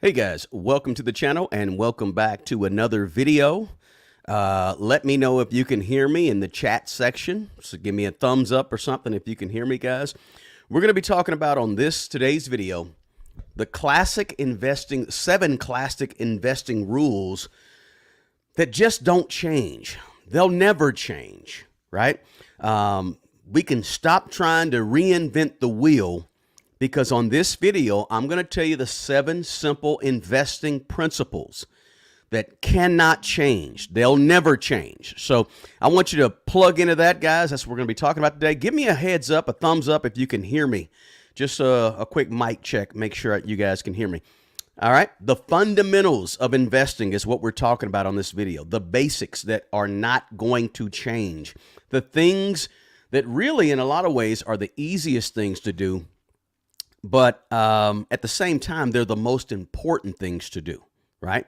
Hey guys, welcome to the channel and welcome back to another video. Let me know if you can hear me in the chat section. So give me a thumbs up or something if you can hear me, guys. We're going to be talking about on today's video, the seven classic investing rules that just don't change. They'll never change, right? We can stop trying to reinvent the wheel, because on this video, I'm going to tell you the 7 simple investing principles that cannot change. They'll never change. So I want you to plug into that, guys. That's what we're going to be talking about today. Give me a heads up, a thumbs up if you can hear me. Just a quick mic check. Make sure you guys can hear me. All right. The fundamentals of investing is what we're talking about on this video. The basics that are not going to change. The things that really, in a lot of ways, are the easiest things to do, but at the same time, they're the most important things to do, right?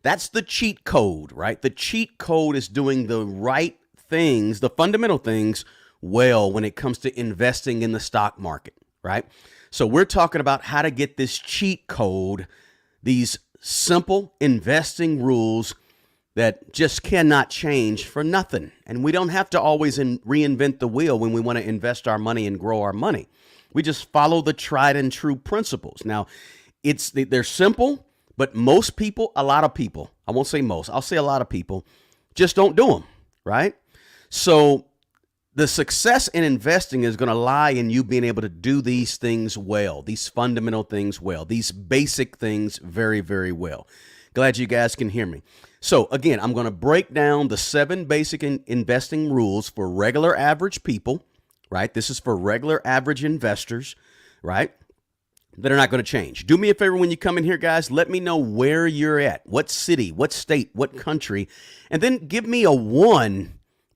That's the cheat code, right? The cheat code is doing the right things, the fundamental things, well when it comes to investing in the stock market, right? So we're talking about how to get this cheat code, these simple investing rules that just cannot change for nothing. And we don't have to always reinvent the wheel when we want to invest our money and grow our money. We just follow the tried and true principles. Now, they're simple, but most people, a lot of people, I won't say most, I'll say a lot of people, just don't do them, right? So the success in investing is going to lie in you being able to do these things well, these fundamental things well, these basic things very, very well. Glad you guys can hear me. So again, I'm going to break down the 7 basic investing rules for regular average people, right? This is for regular average investors, right? That are not going to change. Do me a favor when you come in here, guys. Let me know where you're at, what city, what state, what country, and then give me a 1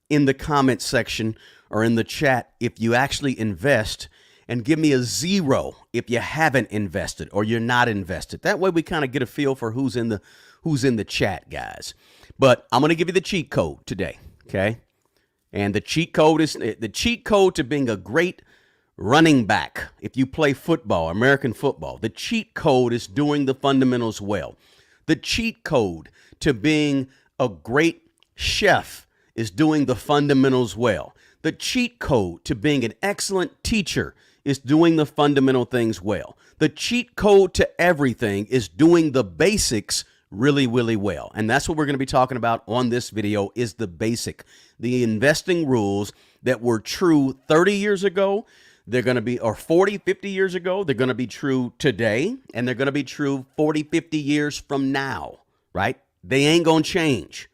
in the comment section or in the chat if you actually invest, and give me a 0 if you haven't invested or you're not invested. That way we kind of get a feel for who's in the chat, guys. But I'm going to give you the cheat code today, okay? And the cheat code to being a great running back. If you play football, American football, the cheat code is doing the fundamentals well. The cheat code to being a great chef is doing the fundamentals well. The cheat code to being an excellent teacher is doing the fundamental things well. The cheat code to everything is doing the basics really, really well. And that's what we're going to be talking about on this video, is the basic, the investing rules that were true 30 years ago. They're going to be, or 40, 50 years ago, they're going to be true today, and they're going to be true 40, 50 years from now, right? They ain't going to change,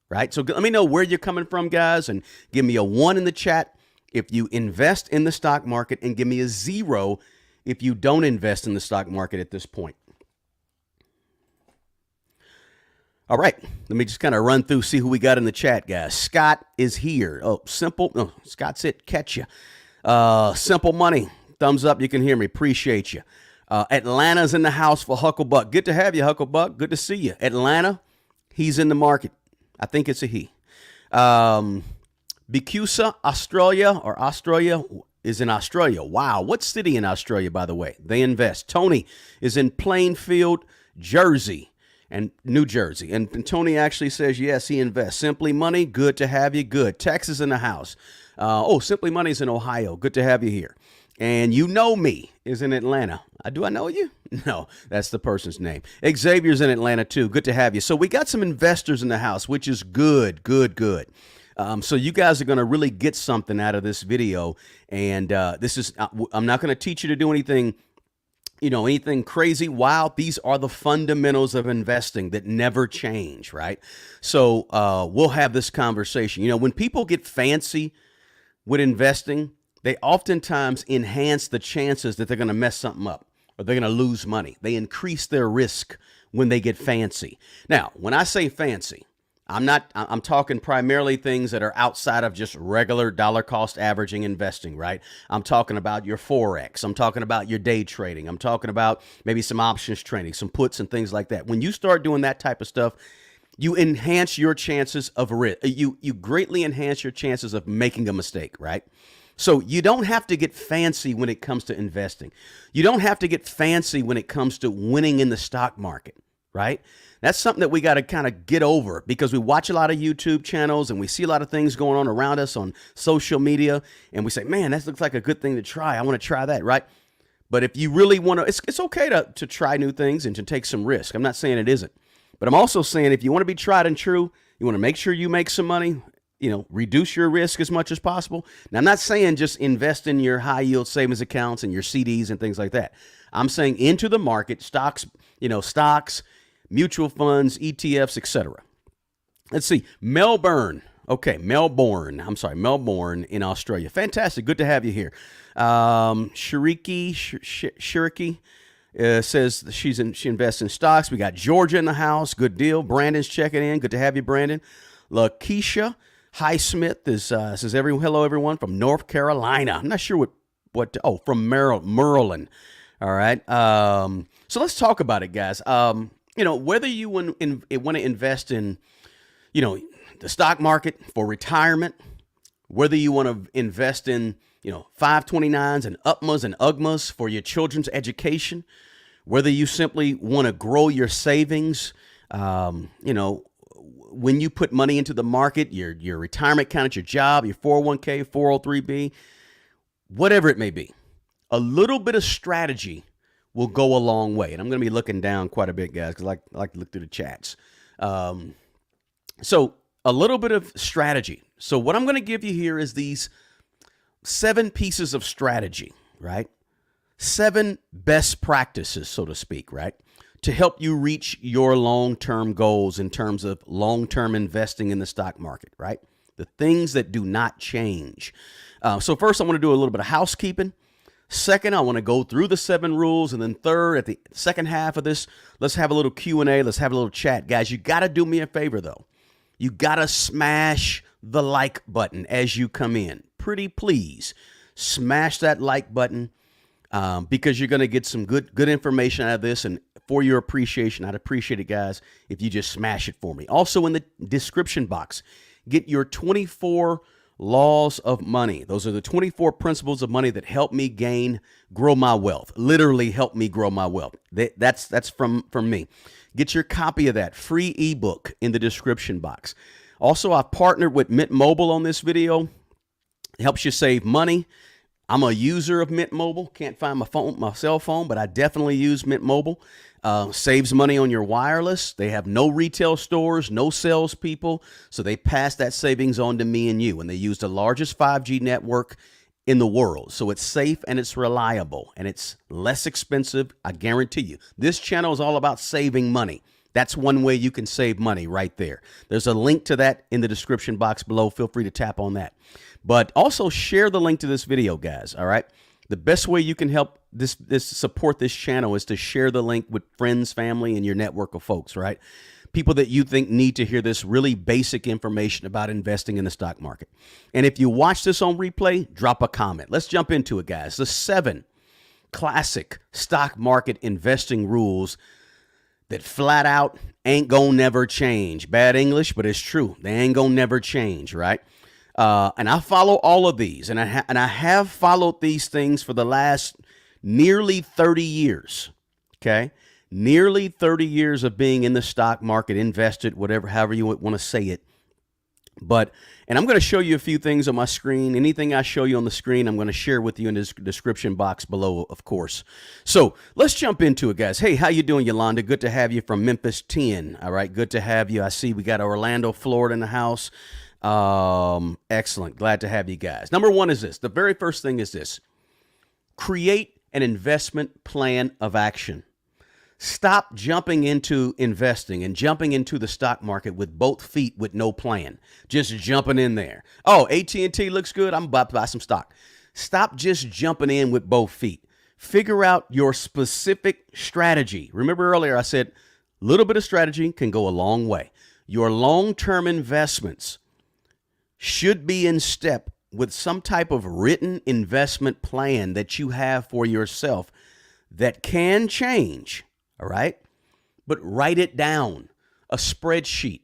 right? So let me know where you're coming from, guys, and give me a 1 in the chat if you invest in the stock market, and give me a 0 if you don't invest in the stock market at this point. All right, let me just kind of run through, see who we got in the chat, guys. Scott is here. Oh, simple. Oh, Scott said catch you. Simple money. Thumbs up. You can hear me. Appreciate you. Atlanta's in the house for Hucklebuck. Good to have you, Hucklebuck. Good to see you. Atlanta, he's in the market. I think it's a he. Bicusa, Australia is in Australia. Wow. What city in Australia, by the way? They invest. Tony is in Plainfield, Jersey. And New Jersey. And Tony actually says, yes, he invests. Simply Money, good to have you. Good. Texas in the house. Simply Money's in Ohio. Good to have you here. And You Know Me is in Atlanta. Do I know you? No, that's the person's name. Xavier's in Atlanta too. Good to have you. So we got some investors in the house, which is good, good, good. So you guys are going to really get something out of this video. And I'm not going to teach you to do anything crazy, wild. These are the fundamentals of investing that never change, right? So we'll have this conversation. When people get fancy with investing, they oftentimes enhance the chances that they're going to mess something up or they're going to lose money. They increase their risk when they get fancy. Now, when I say fancy, I'm talking primarily things that are outside of just regular dollar cost averaging investing, right? I'm talking about your Forex. I'm talking about your day trading. I'm talking about maybe some options trading, some puts and things like that. When you start doing that type of stuff, you enhance your chances of risk. You greatly enhance your chances of making a mistake, right? So you don't have to get fancy when it comes to investing. You don't have to get fancy when it comes to winning in the stock market, right? That's something that we got to kind of get over because we watch a lot of YouTube channels and we see a lot of things going on around us on social media. And we say, man, that looks like a good thing to try. I want to try that, right? But if you really want to, it's okay to try new things and to take some risk. I'm not saying it isn't. But I'm also saying if you want to be tried and true, you want to make sure you make some money, reduce your risk as much as possible. Now, I'm not saying just invest in your high yield savings accounts and your CDs and things like that. I'm saying into the market, stocks, mutual funds, ETFs, etc. Let's see. Melbourne in Australia. Fantastic. Good to have you here. Shiriki says she invests in stocks. We got Georgia in the house. Good deal. Brandon's checking in. Good to have you, Brandon. Lakeisha Highsmith says hello everyone from North Carolina. I'm not sure from Maryland. All right. So let's talk about it, guys. Whether you want to invest in, the stock market for retirement, whether you want to invest in, 529s and UPMAs and UGMAs for your children's education, whether you simply want to grow your savings, when you put money into the market, your retirement account at your job, your 401k, 403b, whatever it may be, a little bit of strategy will go a long way. And I'm going to be looking down quite a bit, guys, because I like to look through the chats. So a little bit of strategy. So what I'm going to give you here is these 7 pieces of strategy, right? 7 best practices, so to speak, right? To help you reach your long-term goals in terms of long-term investing in the stock market, right? The things that do not change. So first, I want to do a little bit of housekeeping. Second, I want to go through the 7 rules. And then third, at the second half of this, let's have a little Q&A. Let's have a little chat. Guys, you got to do me a favor, though. You got to smash the like button as you come in. Pretty please. Smash that like button because you're going to get some good information out of this. And for your appreciation, I'd appreciate it, guys, if you just smash it for me. Also, in the description box, get your 24 laws of money. Those are the 24 principles of money that help me grow my wealth. Literally help me grow my wealth. That's from me. Get your copy of that free ebook in the description box. Also, I've partnered with Mint Mobile on this video. It helps you save money. I'm a user of Mint Mobile. Can't find my cell phone, but I definitely use Mint Mobile. Saves money on your wireless. They have no retail stores, no salespeople, so they pass that savings on to me and you. And they use the largest 5G network in the world. So it's safe and it's reliable and it's less expensive. I guarantee you. This channel is all about saving money. That's one way you can save money right there. There's a link to that in the description box below. Feel free to tap on that. But also share the link to this video, guys. All right. The best way you can help support this channel is to share the link with friends, family, and your network of folks, right? People that you think need to hear this really basic information about investing in the stock market. And if you watch this on replay, drop a comment. Let's jump into it, guys. The 7 classic stock market investing rules that flat out ain't gonna never change. Bad English, but it's true. They ain't gonna never change, right? And I follow all of these, and I have followed these things for the last nearly 30 years. Okay, nearly 30 years of being in the stock market, invested, however you want to say it. And I'm going to show you a few things on my screen. Anything I show you on the screen, I'm going to share with you in the description box below, of course. So let's jump into it, guys. Hey, how you doing, Yolanda? Good to have you from Memphis 10. All right, good to have you. I see we got Orlando, Florida in the house. Excellent. Glad to have you guys. Number 1 is this. The very first thing is this. Create an investment plan of action. Stop jumping into investing and jumping into the stock market with both feet with no plan. Just jumping in there. Oh, AT&T looks good. I'm about to buy some stock. Stop just jumping in with both feet. Figure out your specific strategy. Remember earlier I said a little bit of strategy can go a long way. Your long-term investments should be in step with some type of written investment plan that you have for yourself that can change. All right. But write it down, a spreadsheet,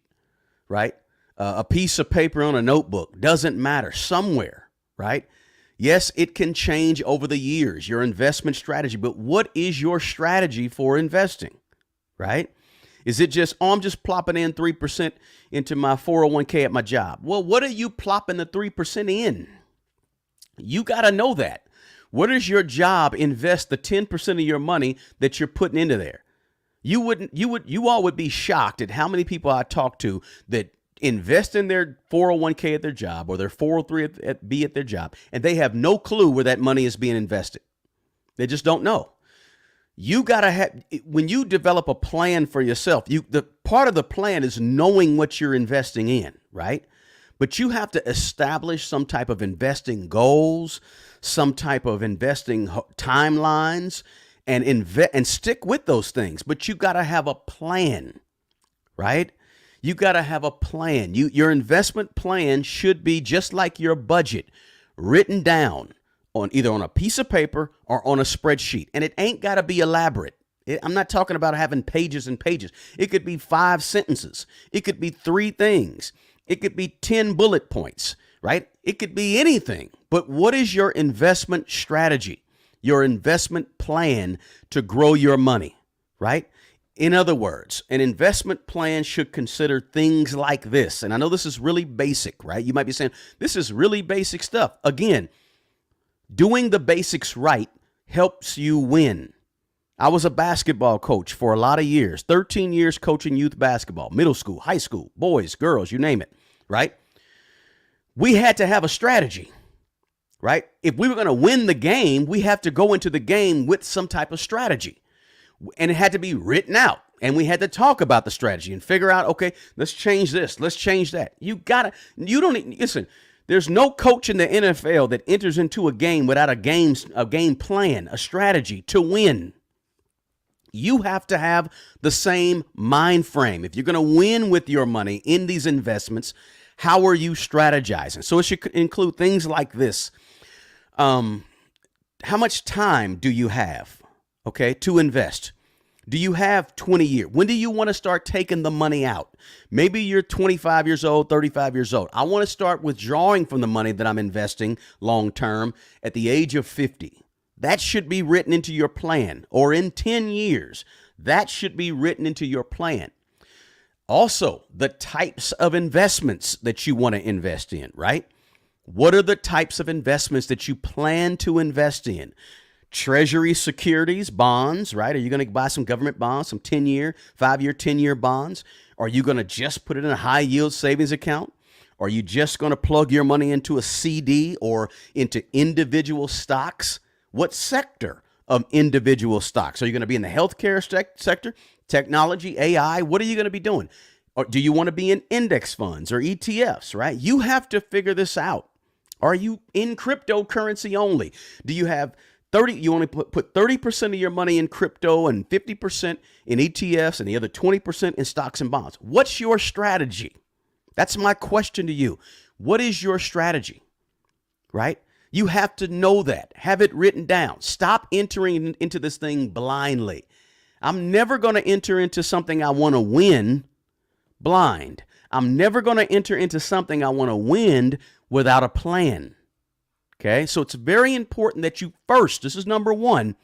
right? A piece of paper on a notebook, doesn't matter, somewhere, right? Yes, it can change over the years, your investment strategy, but what is your strategy for investing, right? Is it just, oh, I'm just plopping in 3% into my 401k at my job? Well, what are you plopping the 3% in? You got to know that. What does your job invest the 10% of your money that you're putting into there? You all would be shocked at how many people I talk to that invest in their 401k at their job or their 403b at their job, and they have no clue where that money is being invested. They just don't know. You got to have, when you develop a plan for yourself, the part of the plan is knowing what you're investing in, right? But you have to establish some type of investing goals, some type of investing timelines, and stick with those things. But you got to have a plan, right? You got to have a plan. Your investment plan should be just like your budget, written down on either on a piece of paper or on a spreadsheet. And it ain't got to be elaborate. I'm not talking about having pages and pages. It could be 5 sentences. It could be 3 things. It could be 10 bullet points, right? It could be anything. But what is your investment strategy? Your investment plan to grow your money, right? In other words, an investment plan should consider things like this. And I know this is really basic, right? You might be saying, this is really basic stuff. Again, doing the basics right helps you win. I was a basketball coach for a lot of years, 13 years coaching youth basketball, middle school, high school, boys, girls, you name it, right? We had to have a strategy, right? If we were going to win the game, we have to go into the game with some type of strategy. And it had to be written out. And we had to talk about the strategy and figure out, okay, let's change this. Let's change that. Listen, there's no coach in the NFL that enters into a game without a game plan, a strategy to win. You have to have the same mind frame. If you're going to win with your money in these investments, how are you strategizing? So it should include things like this. How much time do you have, okay, to invest? Do you have 20 years? When do you want to start taking the money out? Maybe you're 25 years old, 35 years old. I want to start withdrawing from the money that I'm investing long term at the age of 50. That should be written into your plan. Or in 10 years, that should be written into your plan. Also, the types of investments that you want to invest in, right? What are the types of investments that you plan to invest in? Treasury securities, bonds, right? Are you going to buy some government bonds, some 10-year, 5-year, 10-year bonds? Are you going to just put it in a high yield savings account? Are you just going to plug your money into a CD or into individual stocks? What sector of individual stocks? Are you going to be in the healthcare sector, technology, AI? What are you going to be doing? Or do you want to be in index funds or ETFs, right? You have to figure this out. Are you in cryptocurrency only? Do you have you only put 30% of your money in crypto and 50% in ETFs and the other 20% in stocks and bonds? What's your strategy? That's my question to you. What is your strategy, right? You have to know that. Have it written down. Stop entering into this thing blindly. I'm never going to enter into something I want to win blind. I'm never going to enter into something I want to win without a plan. Okay, so it's very important that you first, this is number one,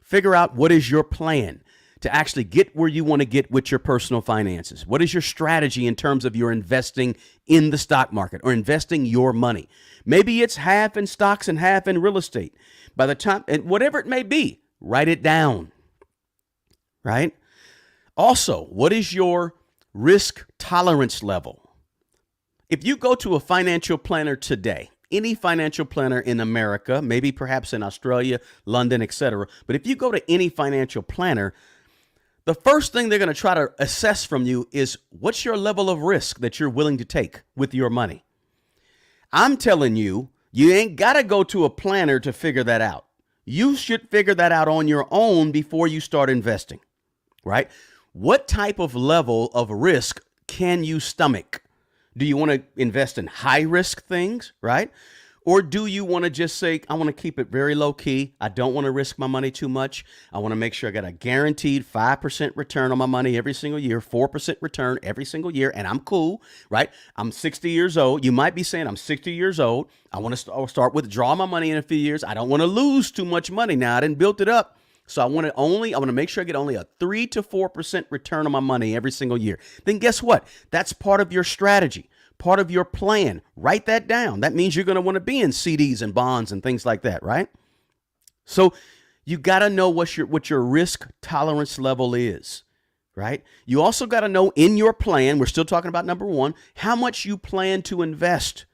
figure out what is your plan to actually get where you want to get with your personal finances. What is your strategy in terms of your investing in the stock market or investing your money? Maybe it's half in stocks and half in real estate. By the time, and whatever it may be, write it down, right? Also, what is your risk tolerance level? If you go to a financial planner today, any financial planner in America, maybe perhaps in Australia, London, etc. But if you go to any financial planner, the first thing they're going to try to assess from you is what's your level of risk that you're willing to take with your money. I'm telling you, you ain't got to go to a planner to figure that out. You should figure that out on your own before you start investing, right? What type of level of risk can you stomach? Do you want to invest in high risk things, right? Or do you want to just say, I want to keep it very low key. I don't want to risk my money too much. I want to make sure I got a guaranteed 5% return on my money every single year, 4% return every single year, and I'm cool, right? I'm 60 years old. You might be saying, I'm 60 years old. I want to start withdrawing my money in a few years. I don't want to lose too much money now. I didn't build it up. So I want to make sure I get only a 3 to 4% return on my money every single year. Then guess what? That's part of your strategy, part of your plan. Write that down. That means you're going to want to be in CDs and bonds and things like that, right? So you got to know what your risk tolerance level is, right? You also got to know in your plan, we're still talking about number one, how much you plan to invest,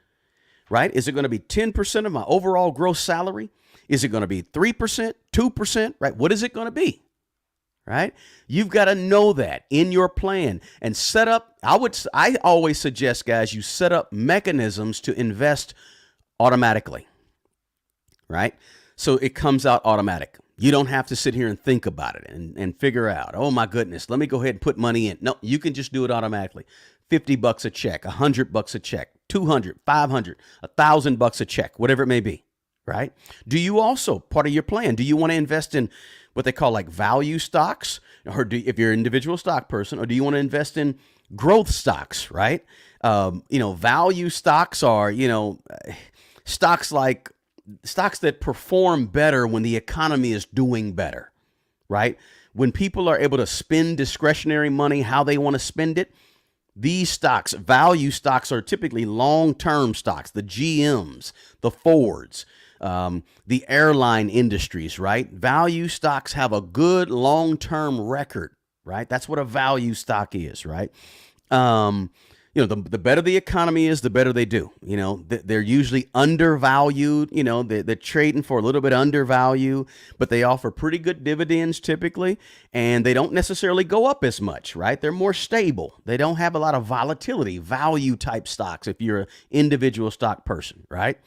right? Is it going to be 10% of my overall gross salary? Is it going to be 3%, 2%, right? What is it going to be, right? You've got to know that in your plan and set up. I always suggest, guys, you set up mechanisms to invest automatically, right? So it comes out automatic. You don't have to sit here and think about it and figure out, oh my goodness, let me go ahead and put money in. No, you can just do it automatically. $50 a check, $100 a check, 200, 500, $1,000 a check, whatever it may be. Right? Do you also, part of your plan, do you want to invest in what they call like value stocks, or if you're an individual stock person, or do you want to invest in growth stocks, right? Value stocks are, stocks that perform better when the economy is doing better, right? When people are able to spend discretionary money how they want to spend it, these stocks, value stocks, are typically long-term stocks, the GMs, the Fords, the airline industries, right? Value stocks have a good long-term record, right? That's what a value stock is, right? The better the economy is, the better they do. They're usually undervalued. They're trading for a little bit undervalue, but they offer pretty good dividends typically, and they don't necessarily go up as much, right? They're more stable. They don't have a lot of volatility, value type stocks if you're an individual stock person, right?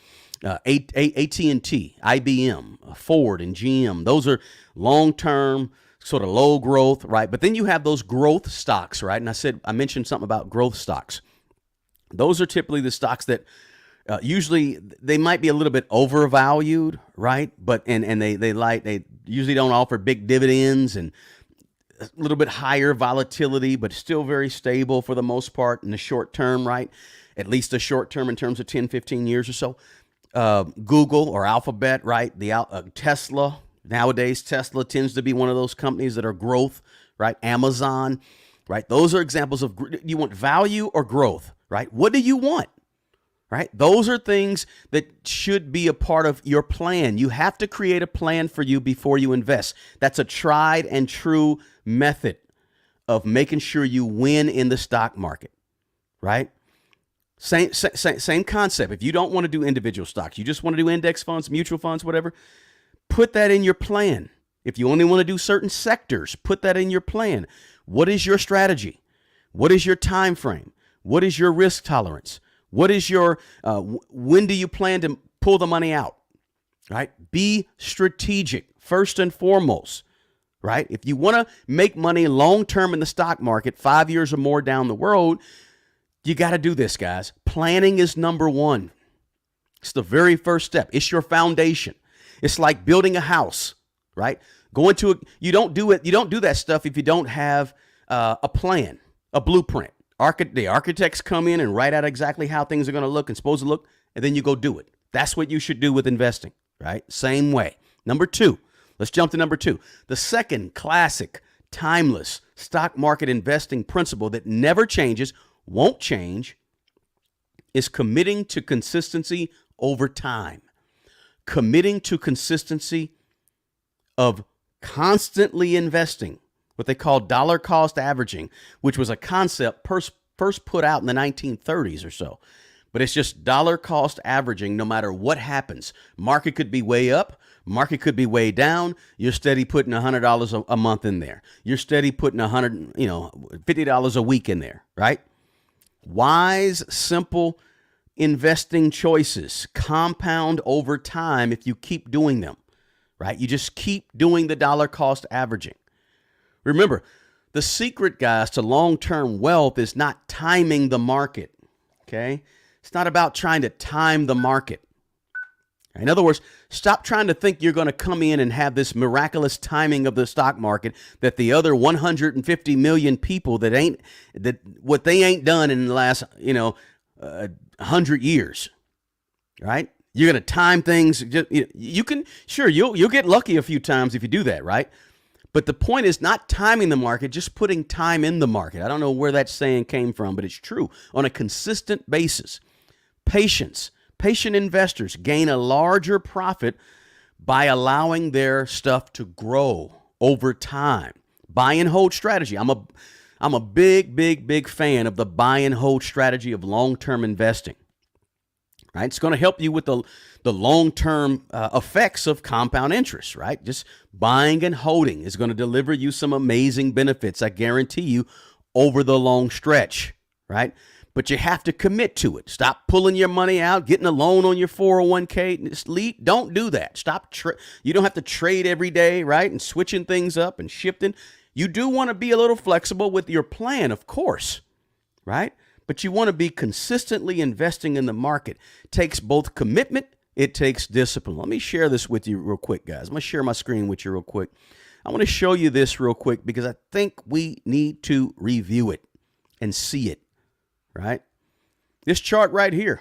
AT&T, IBM, Ford, and GM. Those are long-term, sort of low growth, right? But then you have those growth stocks, right? And I mentioned something about growth stocks. Those are typically the stocks that usually they might be a little bit overvalued, right? But and they usually don't offer big dividends and a little bit higher volatility, but still very stable for the most part in the short term, right? At least the short term in terms of 10, 15 years or so. Google or Alphabet, right? Tesla. Nowadays, Tesla tends to be one of those companies that are growth, right? Amazon, right? Those are examples of, you want value or growth, right? What do you want, right? Those are things that should be a part of your plan. You have to create a plan for you before you invest. That's a tried and true method of making sure you win in the stock market, right? Same concept. If you don't want to do individual stocks, you just want to do index funds, mutual funds, whatever, put that in your plan. If you only want to do certain sectors, put that in your plan. What is your strategy? What is your time frame? What is your risk tolerance? What is your, when do you plan to pull the money out? Right? Be strategic first and foremost, right? If you want to make money long-term in the stock market, 5 years or more down the road, you got to do this, guys. Planning is number one. It's the very first step. It's your foundation. It's like building a house, right? You don't do that stuff if you don't have a plan, a blueprint. The architects come in and write out exactly how things are going to look and supposed to look, and then you go do it. That's what you should do with investing, right? Same way. Number two, let's jump to number two. The second classic, timeless stock market investing principle that never changes, won't change, is committing to consistency over time. Committing to consistency of constantly investing, what they call dollar cost averaging, which was a concept first put out in the 1930s or so. But it's just dollar cost averaging no matter what happens. Market could be way up. Market could be way down. You're steady putting $100 a month in there. You're steady putting $50 a week in there, right? Wise, simple investing choices compound over time if you keep doing them, right? You just keep doing the dollar cost averaging. Remember, the secret, guys, to long-term wealth is not timing the market, okay? It's not about trying to time the market. In other words, stop trying to think you're going to come in and have this miraculous timing of the stock market that the other 150 million people that what they ain't done in the last, 100 years, right? You're going to time things. You can, sure, you'll get lucky a few times if you do that, right? But the point is not timing the market, just putting time in the market. I don't know where that saying came from, but it's true. On a consistent basis. Patience. Patient investors gain a larger profit by allowing their stuff to grow over time. Buy and hold strategy. I'm a big fan of the buy and hold strategy of long-term investing. Right? It's going to help you with the long-term effects of compound interest, right? Just buying and holding is going to deliver you some amazing benefits, I guarantee you, over the long stretch, right? But you have to commit to it. Stop pulling your money out, getting a loan on your 401k. Don't do that. Stop. You don't have to trade every day, right? And switching things up and shifting. You do want to be a little flexible with your plan, of course, right? But you want to be consistently investing in the market. It takes both commitment. It takes discipline. Let me share this with you real quick, guys. I'm going to share my screen with you real quick. I want to show you this real quick because I think we need to review it and see it. Right? This chart right here.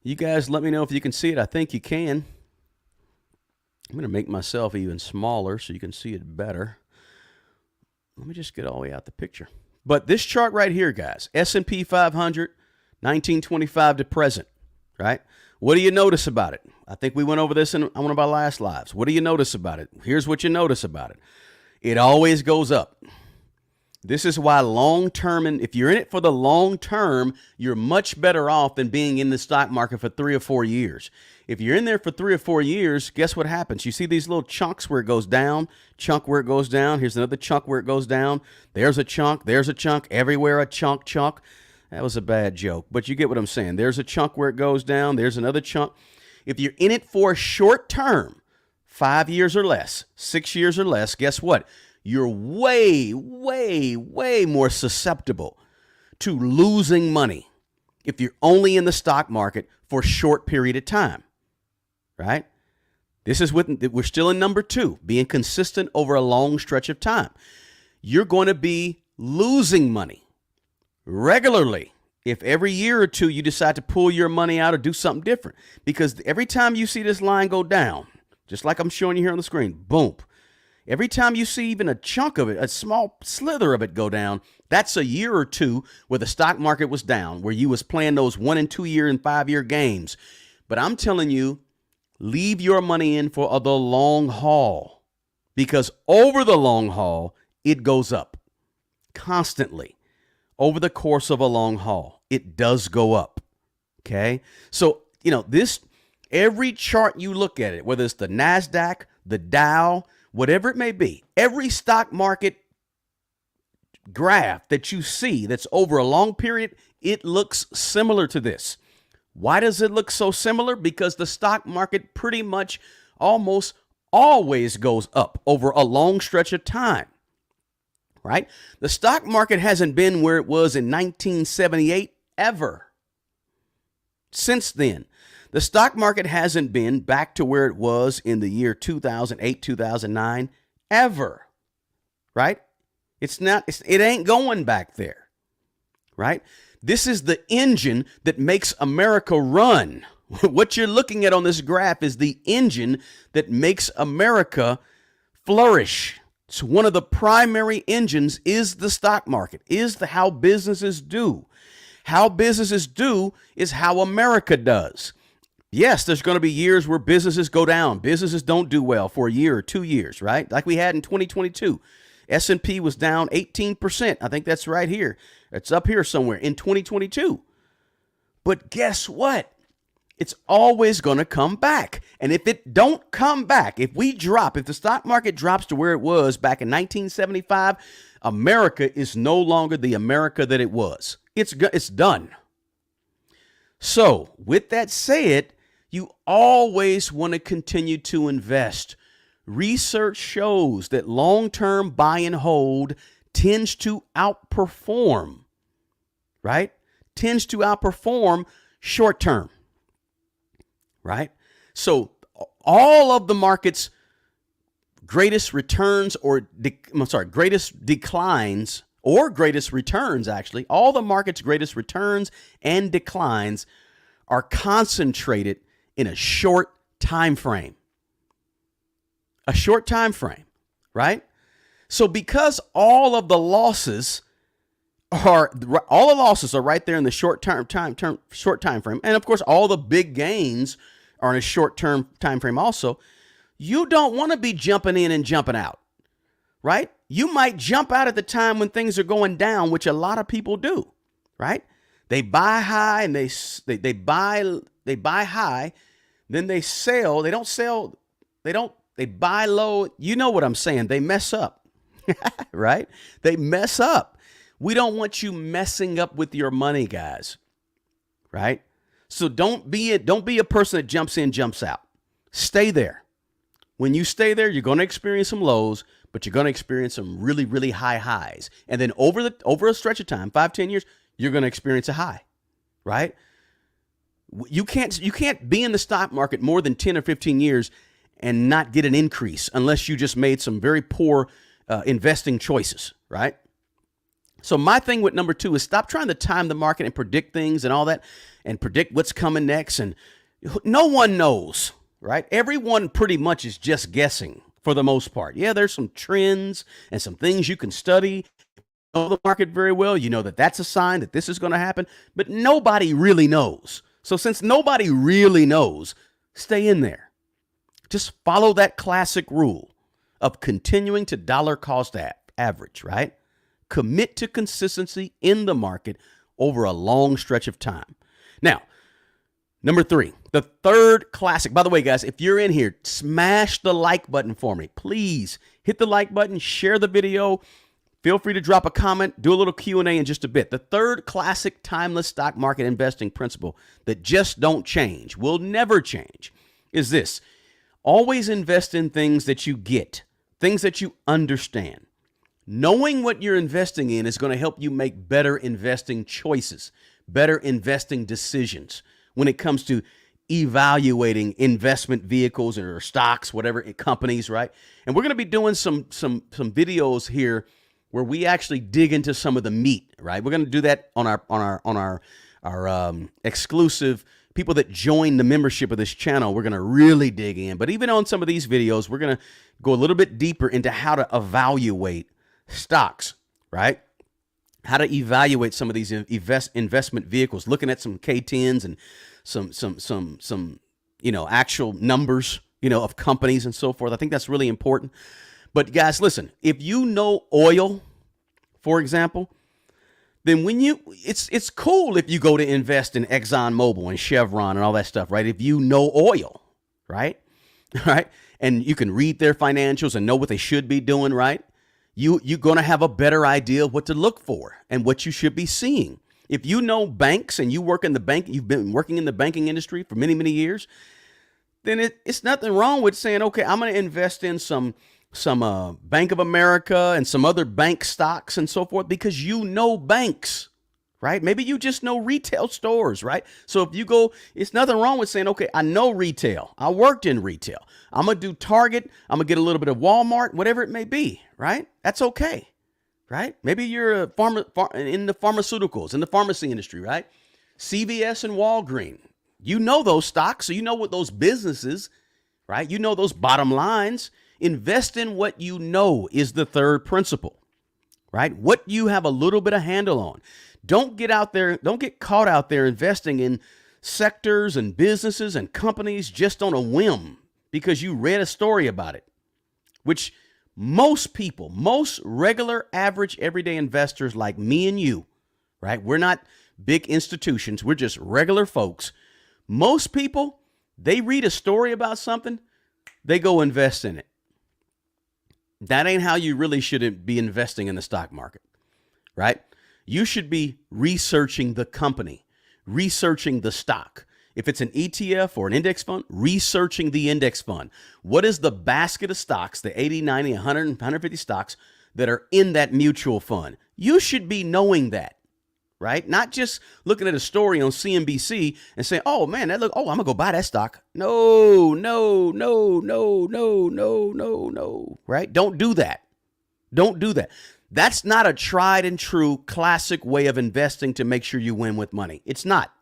You guys let me know if you can see it. I think you can. I'm going to make myself even smaller so you can see it better. Let me just get all the way out the picture. But this chart right here, guys, S&P 500, 1925 to present, right? What do you notice about it? I think we went over this in one of our last lives. What do you notice about it? Here's what you notice about it. It always goes up. This is why long-term, and if you're in it for the long term, you're much better off than being in the stock market for 3 or 4 years. If you're in there for 3 or 4 years, guess what happens? You see these little chunks where it goes down, chunk where it goes down. Here's another chunk where it goes down. There's a chunk, everywhere a chunk. That was a bad joke, but you get what I'm saying. There's a chunk where it goes down. There's another chunk. If you're in it for short term, 5 years or less, 6 years or less, guess what? You're way more susceptible to losing money if you're only in the stock market for a short period of time, right? This is we're still in number 2, being consistent over a long stretch of time. You're going to be losing money regularly if every year or two you decide to pull your money out or do something different. Because every time you see this line go down, just like I'm showing you here on the screen, boom. Every time you see even a chunk of it, a small slither of it go down, that's a year or two where the stock market was down, where you was playing those 1 and 2 year and 5 year games. But I'm telling you, leave your money in for the long haul, because over the long haul, it goes up constantly. Over the course of a long haul, it does go up. Okay. So, every chart you look at it, whether it's the NASDAQ, the Dow, whatever it may be, every stock market graph that you see that's over a long period, it looks similar to this. Why does it look so similar? Because the stock market pretty much almost always goes up over a long stretch of time, right? The stock market hasn't been where it was in 1978 ever. Since then, the stock market hasn't been back to where it was in the year 2008, 2009, ever, right? It ain't going back there, right? This is the engine that makes America run. What you're looking at on this graph is the engine that makes America flourish. It's one of the primary engines is the stock market, is how businesses do. How businesses do is how America does. Yes, there's going to be years where businesses go down. Businesses don't do well for a year or 2 years, right? Like we had in 2022. S&P was down 18%. I think that's right here. It's up here somewhere in 2022. But guess what? It's always going to come back. And if it don't come back, if the stock market drops to where it was back in 1975, America is no longer the America that it was. It's done. So with that said, you always want to continue to invest. Research shows that long-term buy and hold tends to outperform, right? Tends to outperform short-term, right? So all of the market's greatest returns greatest declines or greatest returns, actually, all the market's greatest returns and declines are concentrated in a short time frame. A short time frame, right? So because all the losses are right there in the short time frame, and of course all the big gains are in a short term time frame also, you don't want to be jumping in and jumping out, right? You might jump out at the time when things are going down, which a lot of people do, right? They buy high and they buy high, then they sell. They don't sell. They buy low. You know what I'm saying? They mess up, right? They mess up. We don't want you messing up with your money, guys, right? So don't be a person that jumps in, jumps out. Stay there. When you stay there, you're going to experience some lows, but you're going to experience some really, really high highs. And then over a stretch of time, 5-10 years, you're going to experience a high, right? You can't be in the stock market more than 10 or 15 years and not get an increase unless you just made some very poor investing choices, right? So my thing with number 2 is stop trying to time the market and predict things and all that and predict what's coming next. And no one knows, right? Everyone pretty much is just guessing for the most part. Yeah, there's some trends and some things you can study. You know the market very well. You know that that's a sign that this is going to happen, but nobody really knows. So since nobody really knows, stay in there. Just follow that classic rule of continuing to dollar cost average, right? Commit to consistency in the market over a long stretch of time. Now, number 3, the third classic. By the way, guys, if you're in here, smash the like button for me. Please hit the like button, share the video. Feel free to drop a comment, do a little Q&A in just a bit. The third classic timeless stock market investing principle that just don't change, will never change, is this. Always invest in things that you get, things that you understand. Knowing what you're investing in is going to help you make better investing choices, better investing decisions when it comes to evaluating investment vehicles or stocks, whatever, companies, right? And we're going to be doing some videos here where we actually dig into some of the meat, right? We're going to do that on our exclusive people that join the membership of this channel. We're going to really dig in. But even on some of these videos, we're going to go a little bit deeper into how to evaluate stocks, right? How to evaluate some of these investment vehicles, looking at some K10s and some actual numbers, of companies and so forth. I think that's really important. But guys, listen, if you know oil, for example, then it's cool if you go to invest in ExxonMobil and Chevron and all that stuff, right? If you know oil, right? Right? And you can read their financials and know what they should be doing, right? You're going to have a better idea of what to look for and what you should be seeing. If you know banks and you work in the bank, you've been working in the banking industry for many, many years, then it's nothing wrong with saying, okay, I'm going to invest in some Bank of America and some other bank stocks and so forth because you know banks, right? Maybe you just know retail stores, right? So if you go, it's nothing wrong with saying, okay, I know retail. I worked in retail. I'm going to do Target. I'm going to get a little bit of Walmart, whatever it may be, right? That's okay, right? Maybe you're in the pharmaceuticals, in the pharmacy industry, right? CVS and Walgreens. You know those stocks, so you know what those businesses, right? You know those bottom lines. Invest in what you know is the third principle, right? What you have a little bit of handle on. Don't get caught out there investing in sectors and businesses and companies just on a whim because you read a story about it, which most people, most regular, average, everyday investors like me and you, right? We're not big institutions. We're just regular folks. Most people, they read a story about something, they go invest in it. That ain't how you really should be investing in the stock market, right? You should be researching the company, researching the stock. If it's an ETF or an index fund, researching the index fund. What is the basket of stocks, the 80, 90, 100, 150 stocks that are in that mutual fund? You should be knowing that, right? Not just looking at a story on CNBC and saying, oh man, I'm gonna go buy that stock. No, no, no, no, no, no, no, no, right? Don't do that. Don't do that. That's not a tried and true classic way of investing to make sure you win with money. It's not,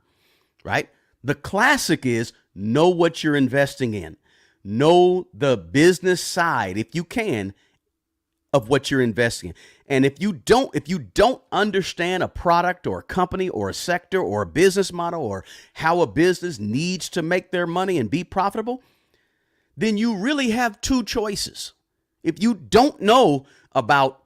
right? The classic is know what you're investing in. Know the business side, if you can, of what you're investing in. And if you don't understand a product or a company or a sector or a business model or how a business needs to make their money and be profitable, then you really have two choices. If you don't know about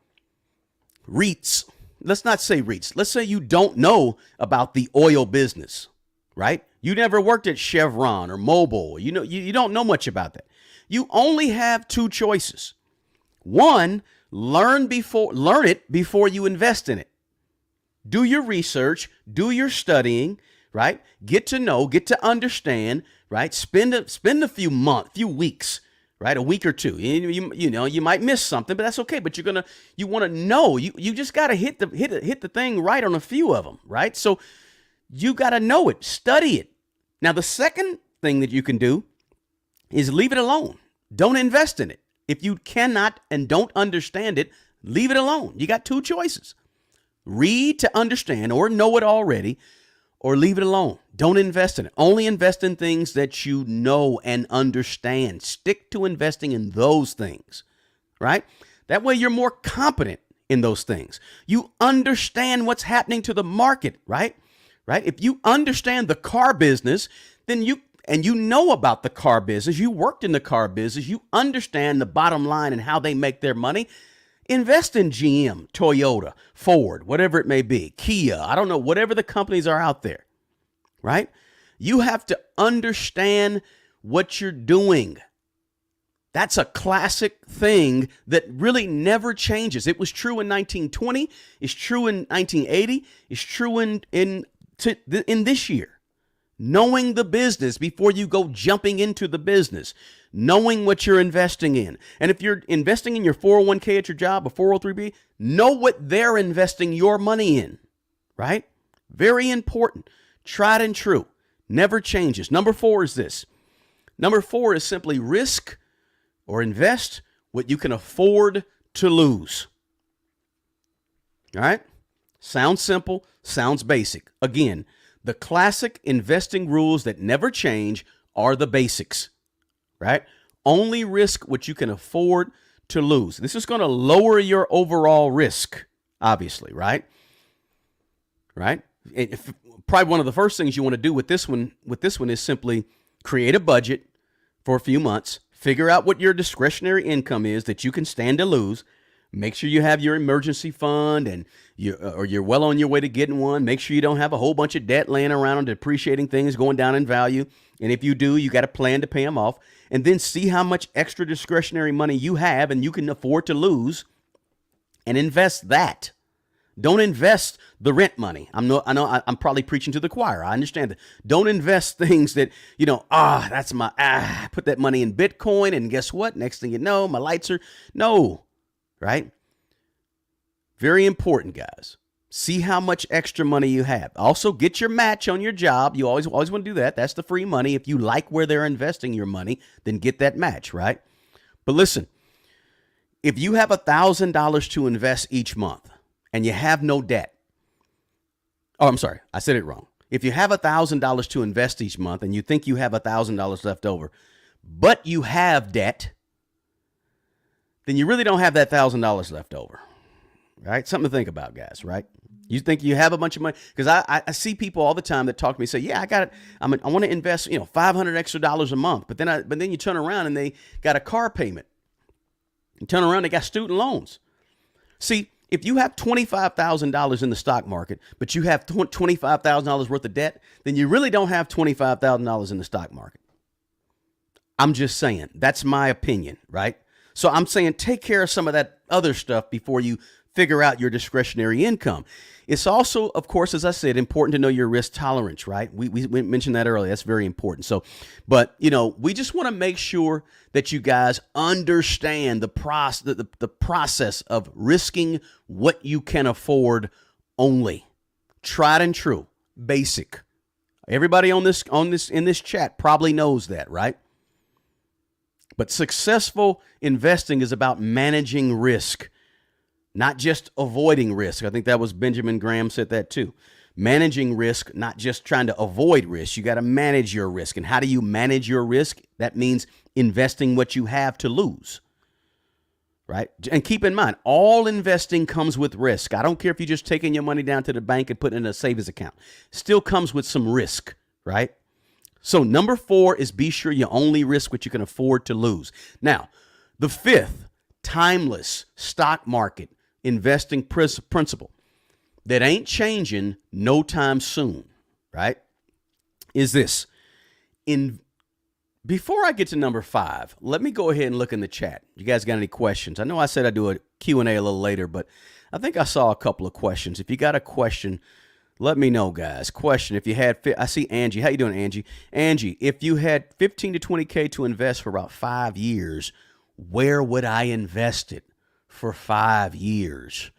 REITs, let's not say REITs. Let's say you don't know about the oil business, right? You never worked at Chevron or Mobil. You don't know much about that. You only have two choices. One, learn it before you invest in it. Do your research, do your studying, right? Get to know, get to understand, right? Spend a few weeks, right? A week or two. You might miss something, but that's okay. But you want to know. You just got to hit the thing right on a few of them, right? So you got to know it, study it. Now, the second thing that you can do is leave it alone. Don't invest in it. If you cannot and don't understand it, leave it alone. You got two choices. Read to understand or know it already, or leave it alone. Don't invest in it. Only invest in things that you know and understand. Stick to investing in those things, right? That way you're more competent in those things. You understand what's happening to the market, right? Right? If you understand the car business, then you know about the car business, you worked in the car business, you understand the bottom line and how they make their money, invest in GM, Toyota, Ford, whatever it may be, Kia, I don't know, whatever the companies are out there, right? You have to understand what you're doing. That's a classic thing that really never changes. It was true in 1920, it's true in 1980, it's true in this year. Knowing the business before you go jumping into the business, knowing what you're investing in. And if you're investing in your 401k at your job, a 403b, know what they're investing your money in, right? Very important. Tried and true. Never changes. Number 4 is this. Number 4 is simply risk or invest what you can afford to lose. All right? Sounds simple, sounds basic. Again, the classic investing rules that never change are the basics, right? Only risk what you can afford to lose. This is going to lower your overall risk, obviously, right? Right? Probably one of the first things you want to do with this one is simply create a budget for a few months, figure out what your discretionary income is that you can stand to lose. Make sure you have your emergency fund and you're well on your way to getting one. Make sure you don't have a whole bunch of debt laying around and depreciating things going down in value. And if you do, you got a plan to pay them off. And then see how much extra discretionary money you have and you can afford to lose and invest that. Don't invest the rent money. I know I'm probably preaching to the choir. I understand that. Don't invest things that, put that money in Bitcoin and guess what? Next thing you know, my lights are, no. Right? Very important, guys. See how much extra money you have. Also, get your match on your job. You always want to do that. That's the free money. If you like where they're investing your money, then get that match, right? But listen, if you have $1,000 to invest each month and you have no debt. Oh, I'm sorry. I said it wrong. If you have $1,000 to invest each month and you think you have $1,000 left over, but you have debt, then you really don't have that $1,000 left over, right? Something to think about, guys, right? You think you have a bunch of money? Because I see people all the time that talk to me and say, yeah, I want to invest, $500 extra a month. But then you turn around and they got a car payment. You turn around, they got student loans. See, if you have $25,000 in the stock market, but you have $25,000 worth of debt, then you really don't have $25,000 in the stock market. I'm just saying, that's my opinion, right? So I'm saying take care of some of that other stuff before you figure out your discretionary income. It's also, of course, as I said, important to know your risk tolerance, right? We mentioned that earlier. That's very important. So, but, we just want to make sure that you guys understand the process of risking what you can afford only. Tried and true, basic. Everybody in this chat probably knows that, right? But successful investing is about managing risk, not just avoiding risk. I think that was Benjamin Graham said that too. Managing risk, not just trying to avoid risk. You got to manage your risk. And how do you manage your risk? That means investing what you have to lose, right? And keep in mind, all investing comes with risk. I don't care if you're just taking your money down to the bank and putting it in a savings account. Still comes with some risk, right? So number 4 is be sure you only risk what you can afford to lose. Now, the 5th, timeless stock market investing principle that ain't changing no time soon, right, is this. Before I get to number 5, let me go ahead and look in the chat. You guys got any questions? I know I said I'd do a Q&A a little later, but I think I saw a couple of questions. If you got a question, let me know, guys. Question, if you had, I see Angie. How you doing, Angie? Angie, if you had 15 to 20K to invest for about 5 years, where would I invest it for 5 years?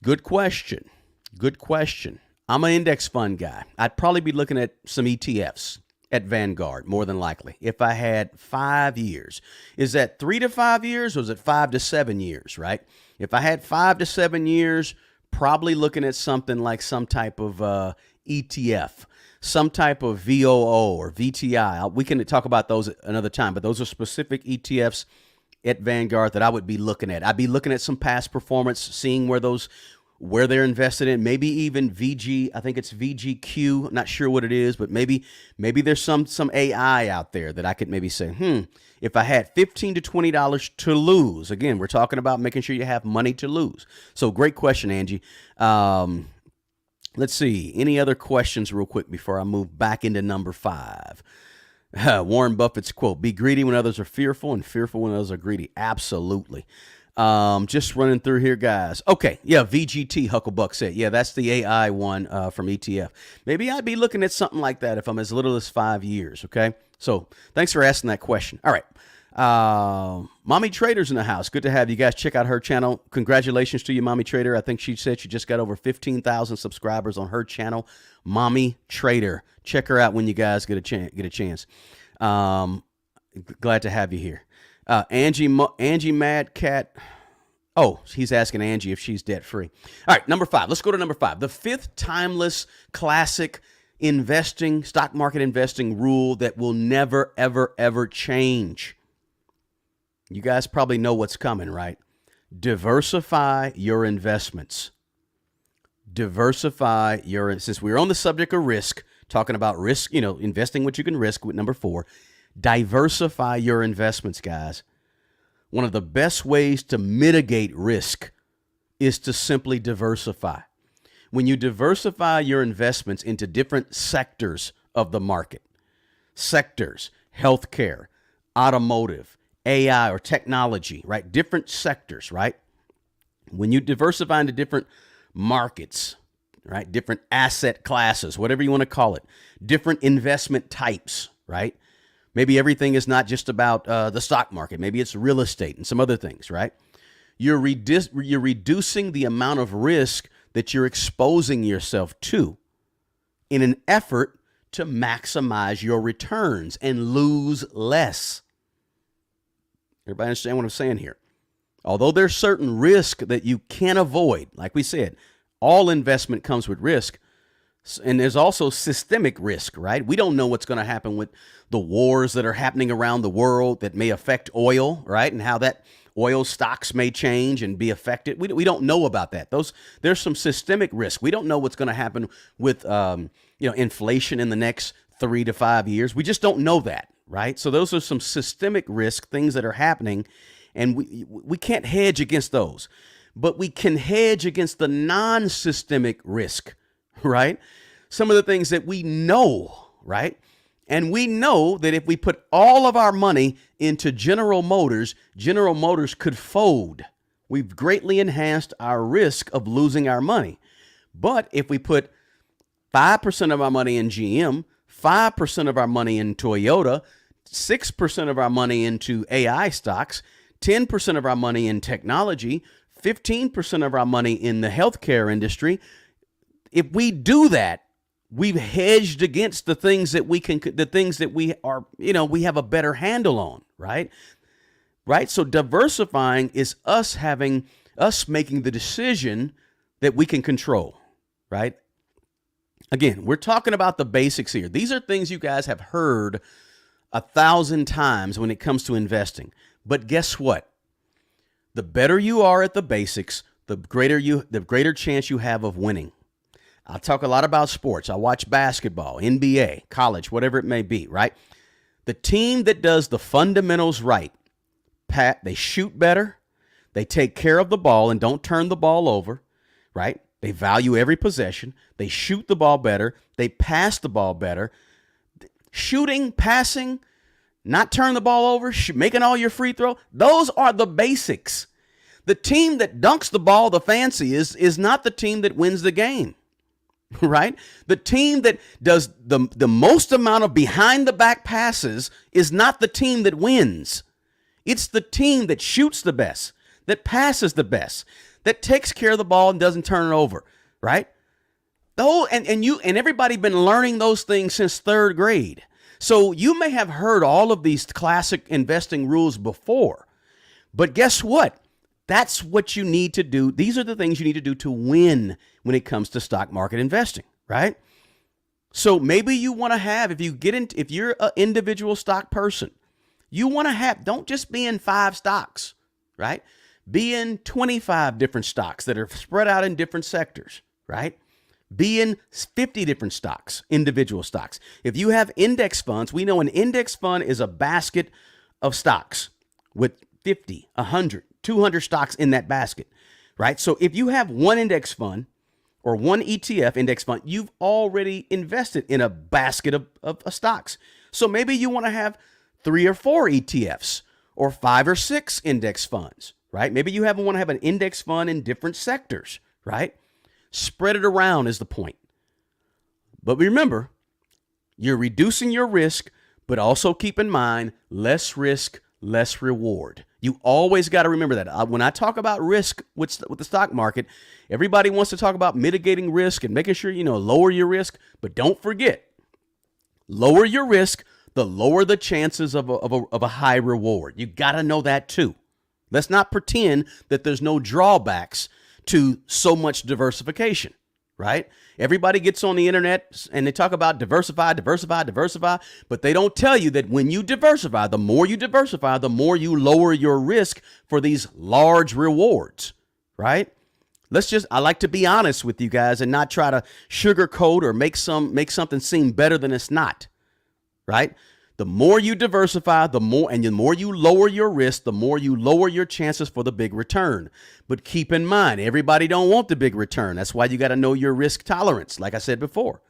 Good question. Good question. I'm an index fund guy. I'd probably be looking at some ETFs at Vanguard, more than likely, if I had 5 years. Is that 3 to 5 years, or is it 5 to 7 years, right? If I had 5 to 7 years, probably looking at something like some type of ETF, some type of VOO or VTI. We can talk about those another time, but those are specific ETFs at Vanguard that I would be looking at. I'd be looking at some past performance, seeing where they're invested in, maybe even VG. I think it's VGQ. I'm not sure what it is, but maybe there's some AI out there that I could maybe say, if I had $15 to $20 to lose, again, we're talking about making sure you have money to lose. So great question, Angie. Let's see. Any other questions real quick before I move back into number 5? Warren Buffett's quote, be greedy when others are fearful and fearful when others are greedy. Absolutely. Just running through here, guys. Okay. Yeah. VGT, Hucklebuck said. Yeah, that's the AI one from ETF. Maybe I'd be looking at something like that if I'm as little as 5 years. Okay. So thanks for asking that question. All right. Mommy Trader's in the house. Good to have you guys. Check out her channel. Congratulations to you, Mommy Trader. I think she said she just got over 15,000 subscribers on her channel, Mommy Trader. Check her out when you guys get a chance. Glad to have you here. Angie Mad Cat. Oh, he's asking Angie if she's debt free. All right, number 5. Let's go to number 5. The 5th timeless classic stock market investing rule that will never, ever, ever change. You guys probably know what's coming, right? Diversify your investments. Since we're on the subject of risk, talking about risk, investing what you can risk with number 4, diversify your investments, guys. One of the best ways to mitigate risk is to simply diversify. When you diversify your investments into different sectors of the market, healthcare, automotive, AI or technology, right? Different sectors, right? When you diversify into different markets, right? Different asset classes, whatever you want to call it, different investment types, right? Maybe everything is not just about the stock market. Maybe it's real estate and some other things, right? You're reducing the amount of risk that you're exposing yourself to in an effort to maximize your returns and lose less. Everybody understand what I'm saying here? Although there's certain risk that you can't avoid, like we said, all investment comes with risk. And there's also systemic risk, right? We don't know what's going to happen with the wars that are happening around the world that may affect oil, right? And how that oil stocks may change and be affected. We don't know about that. There's some systemic risk. We don't know what's going to happen with inflation in the next 3 to 5 years. We just don't know that, right? So those are some systemic risk, things that are happening, and we can't hedge against those. But we can hedge against the non-systemic risk, right? Some of the things that we know, right? And we know that if we put all of our money into General Motors could fold. We've greatly enhanced our risk of losing our money. But if we put 5% of our money in GM, 5% of our money in Toyota, 6% of our money into AI stocks, 10% of our money in technology, 15% of our money in the healthcare industry, if we do that, we've hedged against the things that we are, we have a better handle on, right? Right. So diversifying is us making the decision that we can control, right? Again, we're talking about the basics here. These are things you guys have heard 1,000 times when it comes to investing. But guess what? The better you are at the basics, the greater chance you have of winning. I talk a lot about sports. I watch basketball, NBA, college, whatever it may be, right? The team that does the fundamentals right, they shoot better, they take care of the ball and don't turn the ball over, right? They value every possession. They shoot the ball better. They pass the ball better. Shooting, passing, not turn the ball over, making all your free throw. Those are the basics. The team that dunks the ball the fanciest is not the team that wins the game, right? The team that does the most amount of behind the back passes is not the team that wins. It's the team that shoots the best, that passes the best, that takes care of the ball and doesn't turn it over, right? And everybody been learning those things since third grade. So you may have heard all of these classic investing rules before, but guess what? That's what you need to do. These are the things you need to do to win when it comes to stock market investing, right? So maybe you want to have, if you're an individual stock person, you want to have, don't just be in 5 stocks, right? Be in 25 different stocks that are spread out in different sectors, right? Be in 50 different stocks, individual stocks. If you have index funds, we know an index fund is a basket of stocks with 50, 100, 200 stocks in that basket, right? So if you have one index fund or one ETF index fund, you've already invested in a basket of stocks. So maybe you want to have 3 or 4 ETFs or 5 or 6 index funds, right? Maybe you want to have an index fund in different sectors, right? Spread it around is the point. But remember, you're reducing your risk, but also keep in mind, less risk, less reward. You always got to remember that. When I talk about risk with the stock market, everybody wants to talk about mitigating risk and making sure, lower your risk. But don't forget, lower your risk, the lower the chances of a high reward. You got to know that too. Let's not pretend that there's no drawbacks to so much diversification, right? Everybody gets on the internet and they talk about diversify, but they don't tell you that when you diversify, the more you lower your risk for these large rewards, right? I like to be honest with you guys and not try to sugarcoat or make something seem better than it's not, right? The more you diversify, the more you lower your risk, the more you lower your chances for the big return. But keep in mind, everybody don't want the big return. That's why you got to know your risk tolerance, like I said before.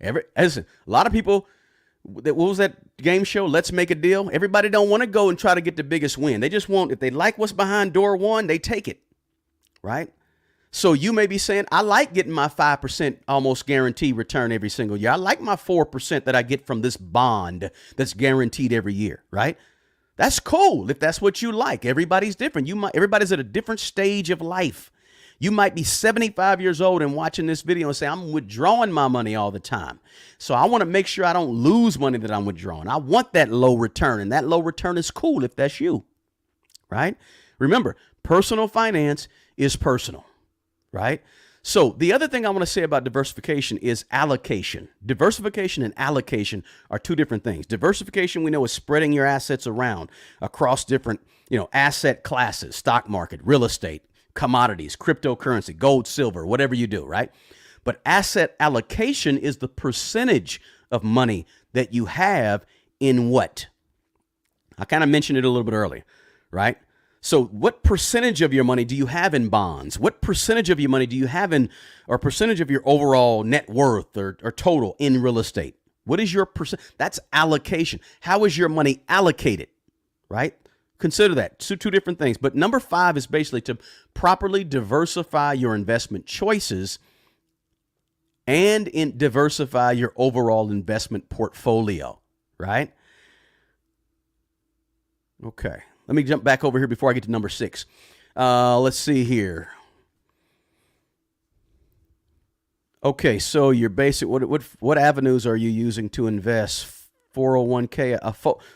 A lot of people, what was that game show, Let's Make a Deal? Everybody don't want to go and try to get the biggest win. They just want, if they like what's behind door 1, they take it, right? So you may be saying, I like getting my 5% almost guaranteed return every single year. I like my 4% that I get from this bond that's guaranteed every year, right? That's cool if that's what you like. Everybody's different. Everybody's at a different stage of life. You might be 75 years old and watching this video and say, I'm withdrawing my money all the time. So I want to make sure I don't lose money that I'm withdrawing. I want that low return, and that low return is cool if that's you, right? Remember, personal finance is personal. Right? So the other thing I want to say about diversification is allocation. Diversification and allocation are 2 different things. Diversification, we know, is spreading your assets around across different, asset classes, stock market, real estate, commodities, cryptocurrency, gold, silver, whatever you do, right? But asset allocation is the percentage of money that you have in what? I kind of mentioned it a little bit earlier, right? So what percentage of your money do you have in bonds? What percentage of your money do you have or percentage of your overall net worth or total in real estate? What is your percent? That's allocation. How is your money allocated, right? Consider that. 2 different things. But number 5 is basically to properly diversify your investment choices and diversify your overall investment portfolio, right? Okay. Let me jump back over here before I get to number 6. Let's see here. Okay, so your basic what avenues are you using to invest? 401k,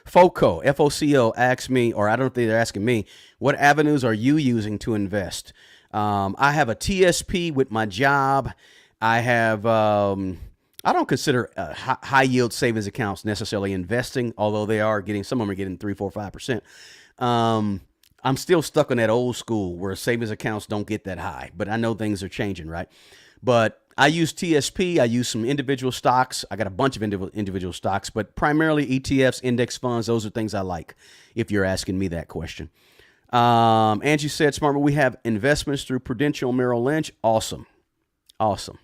FOCO, FOCO asks me, or I don't think they're asking me, what avenues are you using to invest? I have a TSP with my job. I have, I don't consider high yield savings accounts necessarily investing, although they are getting, some of them are getting 3, 4, 5%. I'm still stuck on that old school where savings accounts don't get that high, but I know things are changing, right? But I use TSP. I use some individual stocks. I got a bunch of individual stocks, but primarily ETFs, index funds. Those are things I like, if you're asking me that question. Angie said, Smart, we have investments through Prudential, Merrill Lynch. Awesome. Awesome.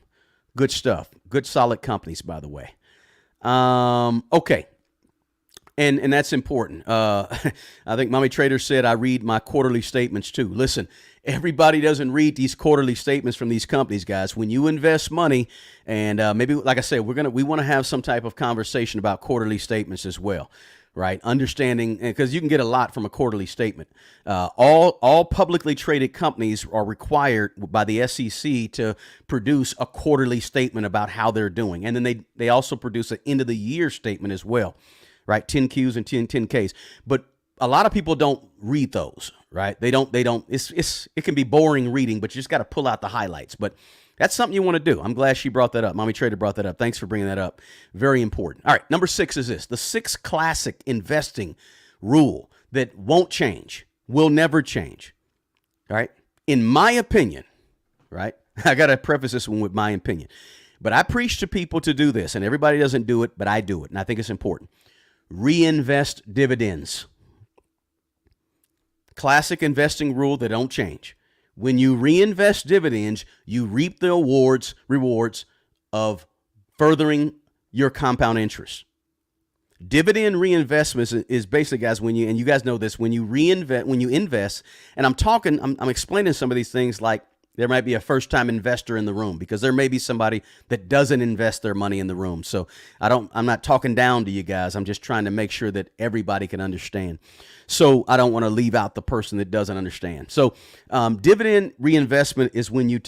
Good stuff. Good, solid companies, by the way. Okay. And that's important. I think Mommy Trader said I read my quarterly statements too. Listen, everybody doesn't read these quarterly statements from these companies, guys. When you invest money, and maybe, like I said, we want to have some type of conversation about quarterly statements as well, right? Understanding, because you can get a lot from a quarterly statement. All publicly traded companies are required by the SEC to produce a quarterly statement about how they're doing, and then they also produce an end of the year statement as well. Right, 10Qs and 10Ks, but a lot of people don't read those. Right, they don't. It can be boring reading, but you just got to pull out the highlights. But that's something you want to do. I'm glad she brought that up. Mommy Trader brought that up. Thanks for bringing that up. Very important. All right, number 6 is this: the 6 classic investing rule that won't change, will never change. All right, in my opinion, right. I got to preface this one with my opinion, but I preach to people to do this, and everybody doesn't do it, but I do it, and I think it's important. Reinvest dividends. Classic investing rule that don't change. When you reinvest dividends, you reap the rewards of furthering your compound interest. Dividend reinvestment is basically, guys, and you guys know this, when you invest, and I'm explaining some of these things like there might be a first-time investor in the room, because there may be somebody that doesn't invest their money in the room. So I'm not talking down to you guys. I'm just trying to make sure that everybody can understand. So I don't want to leave out the person that doesn't understand. So dividend reinvestment is when you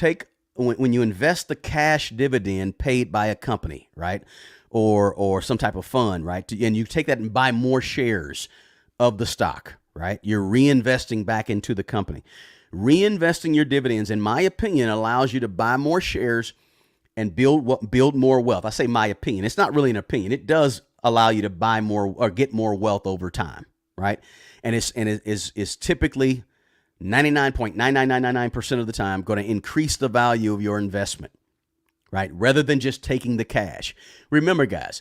invest the cash dividend paid by a company, right? Or some type of fund, right? And you take that and buy more shares of the stock, right? You're reinvesting back into the company. Reinvesting your dividends, in my opinion, allows you to buy more shares and build more wealth. I say my opinion. It's not really an opinion. It does allow you to buy more or get more wealth over time, right? And it is typically 99.99999% of the time going to increase the value of your investment, right? Rather than just taking the cash. Remember, guys,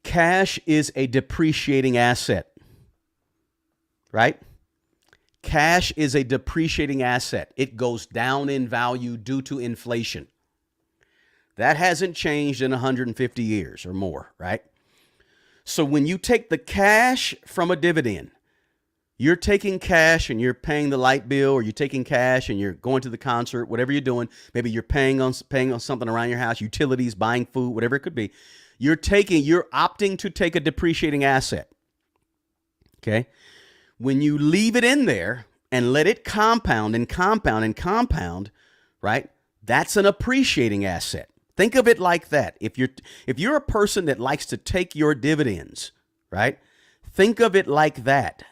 cash is a depreciating asset, right? Cash is a depreciating asset. It goes down in value due to inflation. That hasn't changed in 150 years or more, right? So when you take the cash from a dividend, you're taking cash and you're paying the light bill, or you're taking cash and you're going to the concert, whatever you're doing. Maybe you're paying on something around your house, utilities, buying food, whatever it could be. You're opting to take a depreciating asset. Okay? When you leave it in there and let it compound and compound and compound, right? That's an appreciating asset. Think of it like that. If you're a person that likes to take your dividends, right? Think of it like that,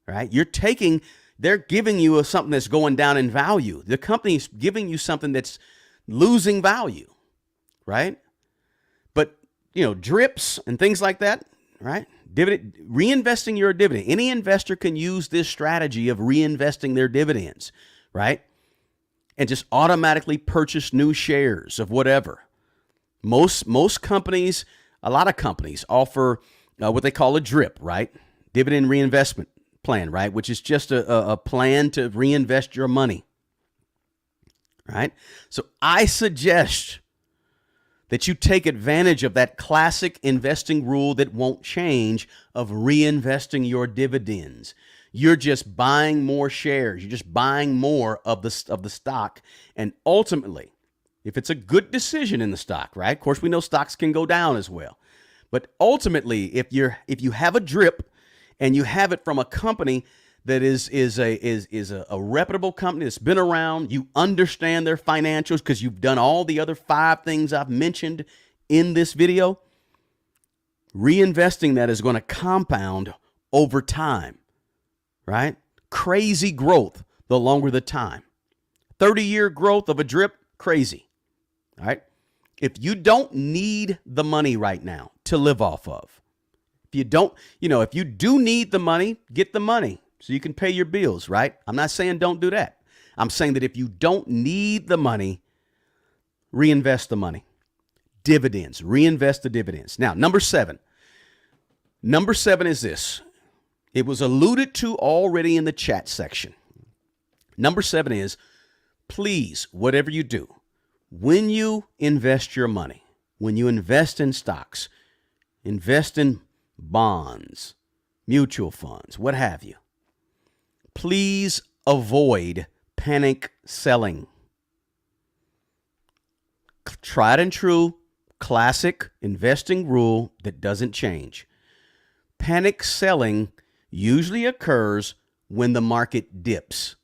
right? They're giving you something that's going down in value. The company's giving you something that's losing value, right? But, drips and things like that, right? Reinvesting your dividend. Any investor can use this strategy of reinvesting their dividends, right? And just automatically purchase new shares of whatever. Most companies, a lot of companies offer what they call a DRIP, right? Dividend reinvestment plan, right? Which is just a plan to reinvest your money, right? So I suggest that you take advantage of that classic investing rule that won't change of reinvesting your dividends. You're just buying more shares. You're just buying more of the stock. And ultimately, if it's a good decision in the stock, right? Of course, we know stocks can go down as well. But ultimately, if you have a DRIP and you have it from a company that is a reputable company that's been around. You understand their financials because you've done all the other 5 things I've mentioned in this video. Reinvesting that is going to compound over time, right? Crazy growth the longer the time. 30-year growth of a drip, crazy. All right. If you don't need the money right now to live off of, if you don't, if you do need the money, get the money so you can pay your bills, right? I'm not saying don't do that. I'm saying that if you don't need the money, reinvest the money. Dividends, reinvest the dividends. Now, number 7. Number 7 is this. It was alluded to already in the chat section. Number 7 is, please, whatever you do, when you invest your money, when you invest in stocks, invest in bonds, mutual funds, what have you, please avoid panic selling. Tried and true, classic investing rule that doesn't change. Panic selling usually occurs when the market dips.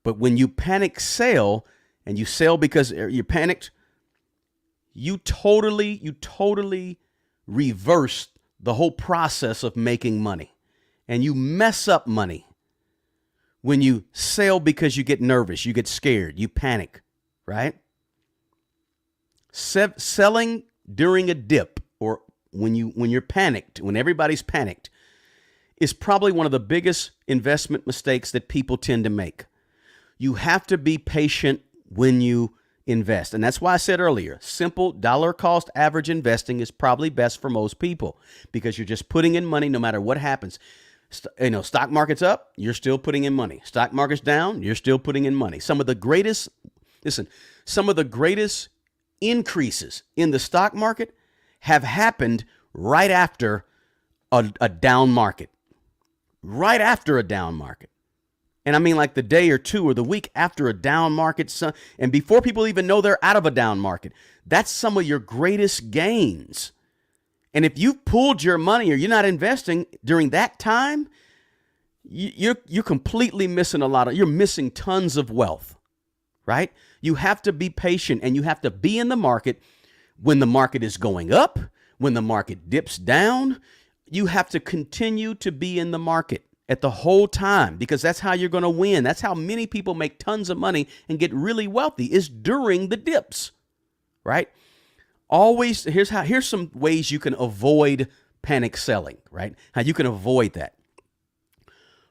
But when you panic sell, and you sell because you're panicked, you totally reverse the whole process of making money. And you mess up money when you sell because you get nervous, you get scared, you panic, right? Selling during a dip, or when you're panicked, when everybody's panicked, is probably one of the biggest investment mistakes that people tend to make. You have to be patient when you invest. And that's why I said earlier, simple dollar cost average investing is probably best for most people, because you're just putting in money no matter what happens. Stock market's up, you're still putting in money. Stock market's down, you're still putting in money. Some of the greatest increases in the stock market have happened right after a down market. Right after a down market. And I mean like the day or two or the week after a down market, and before people even know they're out of a down market. That's some of your greatest gains. And if you've pulled your money or you're not investing during that time, you're completely missing you're missing tons of wealth, right? You have to be patient, and you have to be in the market when the market is going up, when the market dips down. You have to continue to be in the market at the whole time, because that's how you're going to win. That's how many people make tons of money and get really wealthy, is during the dips, right? Always, here's some ways you can avoid panic selling, right? How you can avoid that.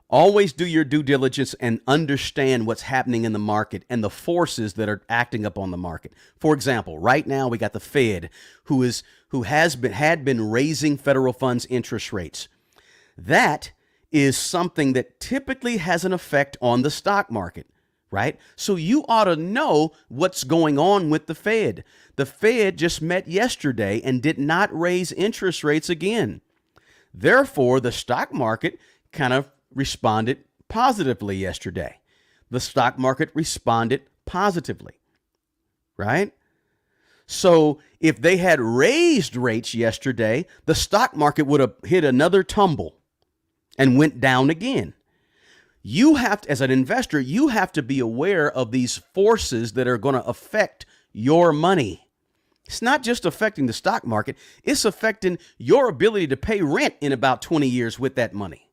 Always do your due diligence and understand what's happening in the market and the forces that are acting up on the market. For example, right now we got the Fed, who had been raising federal funds interest rates. That is something that typically has an effect on the stock market, right? So you ought to know what's going on with the Fed. The Fed just met yesterday and did not raise interest rates again. Therefore, the stock market kind of responded positively yesterday. The stock market responded positively, right? So if they had raised rates yesterday, the stock market would have hit another tumble and went down again. You have to, as an investor, you have to be aware of these forces that are going to affect your money. It's not just affecting the stock market. It's affecting your ability to pay rent in about 20 years with that money,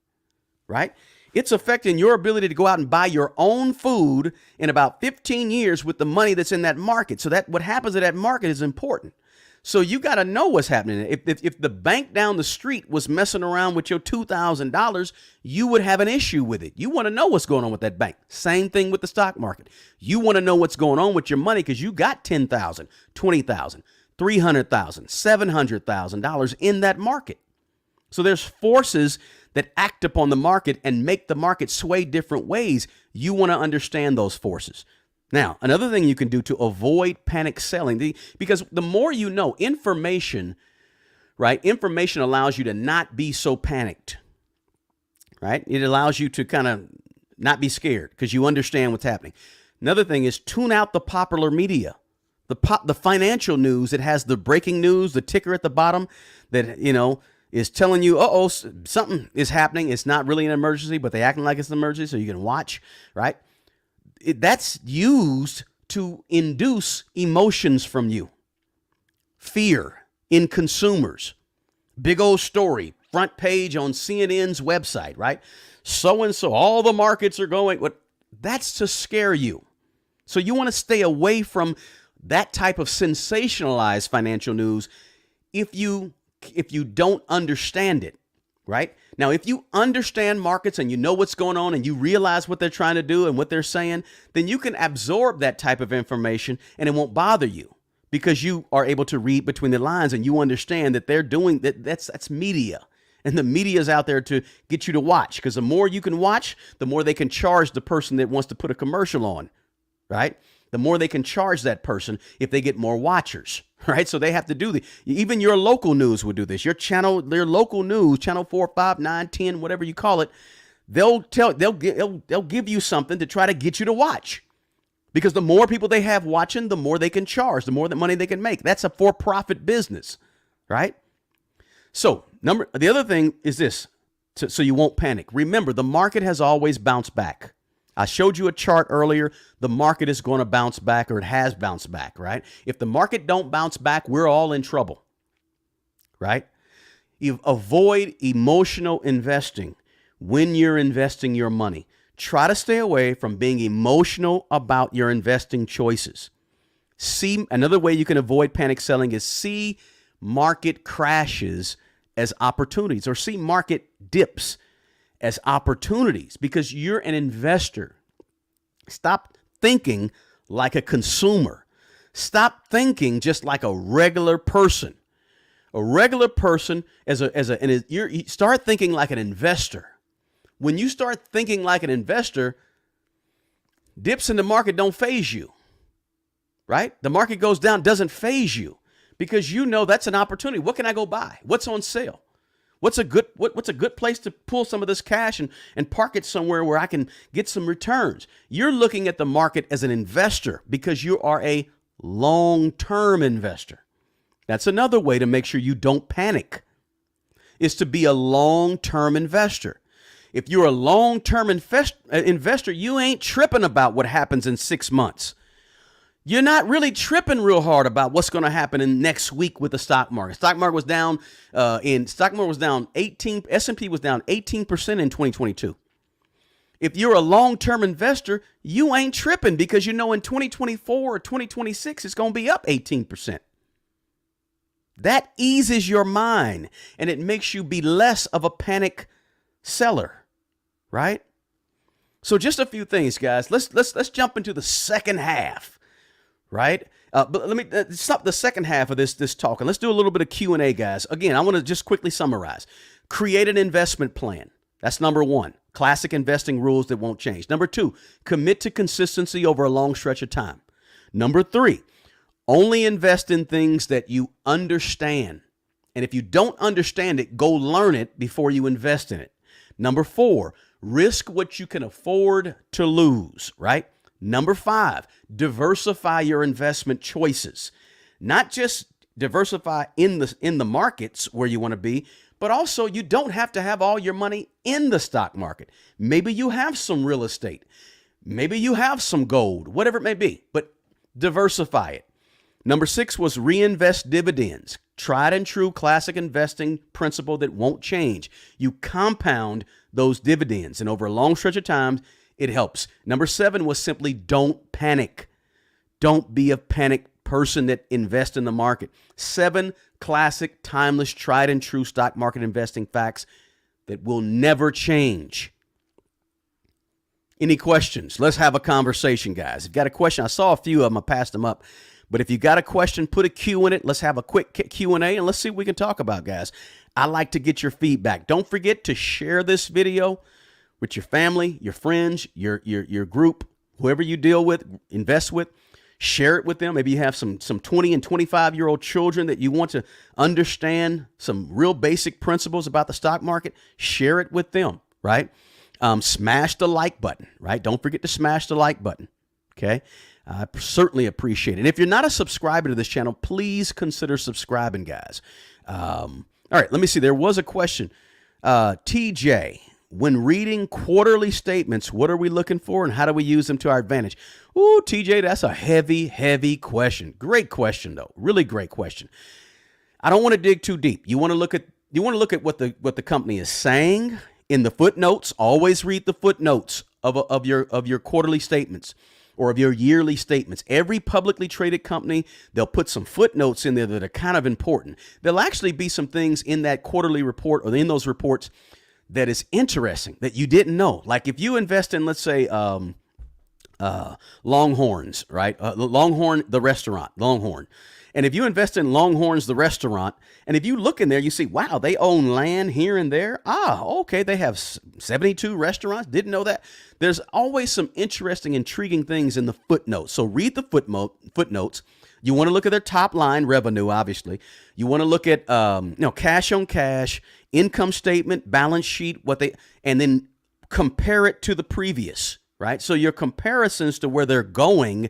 right? It's affecting your ability to go out and buy your own food in about 15 years with the money that's in that market. So that what happens at that market is important. So you got to know what's happening. If the bank down the street was messing around with your $2,000, you would have an issue with it. You want to know what's going on with that bank. Same thing with the stock market. You want to know what's going on with your money because you got $10,000, $20,000, $300,000, $700,000 in that market. So there's forces that act upon the market and make the market sway different ways. You want to understand those forces. Now, another thing you can do to avoid panic selling, because the more you know, information, right? Information allows you to not be so panicked, right? It allows you to kind of not be scared because you understand what's happening. Another thing is tune out the popular media, the financial news that has the breaking news, the ticker at the bottom that, is telling you, uh-oh, something is happening. It's not really an emergency, but they acting like it's an emergency, so you can watch, right? That's used to induce emotions from you. Fear in consumers. Big old story, front page on CNN's website, right? So-and-so, all the markets are going. What? That's to scare you. So you want to stay away from that type of sensationalized financial news if you don't understand it, right? Now, if you understand markets and you know what's going on and you realize what they're trying to do and what they're saying, then you can absorb that type of information and it won't bother you because you are able to read between the lines and you understand that they're doing that. That's media. And the media is out there to get you to watch, because the more you can watch, the more they can charge the person that wants to put a commercial on, right? The more they can charge that person if they get more watchers, right? So they have to do even your local news would do this. Your channel, their local news, channel 4, 5, 9, 10, whatever you call it, they'll give you something to try to get you to watch. Because the more people they have watching, the more they can charge, the more the money they can make. That's a for-profit business, right? So the other thing is this, so you won't panic. Remember, the market has always bounced back. I showed you a chart earlier. The market is going to bounce back, or it has bounced back, right? If the market don't bounce back, we're all in trouble, right? You avoid emotional investing when you're investing your money. Try to stay away from being emotional about your investing choices. See, another way you can avoid panic selling is see market crashes as opportunities, or see market dips as opportunities, because you're an investor. Stop thinking like a consumer. Stop thinking just like a regular person. A regular person you start thinking like an investor. When you start thinking like an investor, dips in the market don't faze you, right? The market goes down, doesn't faze you, because you know that's an opportunity. What can I go buy? What's on sale? What's a good place to pull some of this cash and park it somewhere where I can get some returns? You're looking at the market as an investor because you are a long-term investor. That's another way to make sure you don't panic, is to be a long-term investor. If you're a long-term investor, you ain't tripping about what happens in 6 months. You're not really tripping real hard about what's going to happen in next week with the stock market. Stock market was down. S&P was down 18% in 2022. If you're a long-term investor, you ain't tripping because you know in 2024 or 2026 it's going to be up 18%. That eases your mind and it makes you be less of a panic seller, right? So just a few things, guys. Let's jump into the second half. Right? But let me stop the second half of this talk, and let's do a little bit of Q&A, guys. Again, I want to just quickly summarize. Create an investment plan. That's number one. Classic investing rules that won't change. Number two, commit to consistency over a long stretch of time. Number three, only invest in things that you understand. And if you don't understand it, go learn it before you invest in it. Number four, risk what you can afford to lose, right? Number five, diversify your investment choices. Not just diversify in the markets where you want to be, but also you don't have to have all your money in the stock market. Maybe you have some real estate. Maybe you have some gold, whatever it may be, but diversify it. Number six was reinvest dividends. Tried and true classic investing principle that won't change. You compound those dividends, and over a long stretch of time, it helps. Number seven was simply don't panic. Don't be a panic person that invests in the market. 7 classic, timeless, tried and true stock market investing facts that will never change. Any questions? Let's have a conversation, guys. If you got a question, I saw a few of them. I passed them up. But if you got a question, put a Q in it. Let's have a quick Q&A and let's see what we can talk about, guys. I like to get your feedback. Don't forget to share this video with your family, your friends, your group, whoever you deal with, invest with. Share it with them. Maybe you have some 20 and 25-year-old children that you want to understand some real basic principles about the stock market. Share it with them, right? Smash the like button, right? Don't forget to smash the like button, okay? I certainly appreciate it. And if you're not a subscriber to this channel, please consider subscribing, guys. All right, let me see. There was a question. TJ, when reading quarterly statements, what are we looking for and how do we use them to our advantage? Ooh, TJ, that's a heavy, heavy question. Great question, though. Really great question. I don't want to dig too deep. You want to look at what the company is saying in the footnotes. Always read the footnotes of your quarterly statements or of your yearly statements. Every publicly traded company, they'll put some footnotes in there that are kind of important. There'll actually be some things in that quarterly report or in those reports that is interesting that you didn't know. Like if you invest in, let's say, Longhorns, right? Longhorn, the restaurant, Longhorn. And if you invest in Longhorns, the restaurant, and if you look in there, you see, wow, they own land here and there. Okay, they have 72 restaurants. Didn't know that. There's always some interesting, intriguing things in the footnotes. So read the footnotes. You want to look at their top line revenue, obviously. You want to look at cash on cash, income statement, balance sheet, and then compare it to the previous, right? So your comparisons to where they're going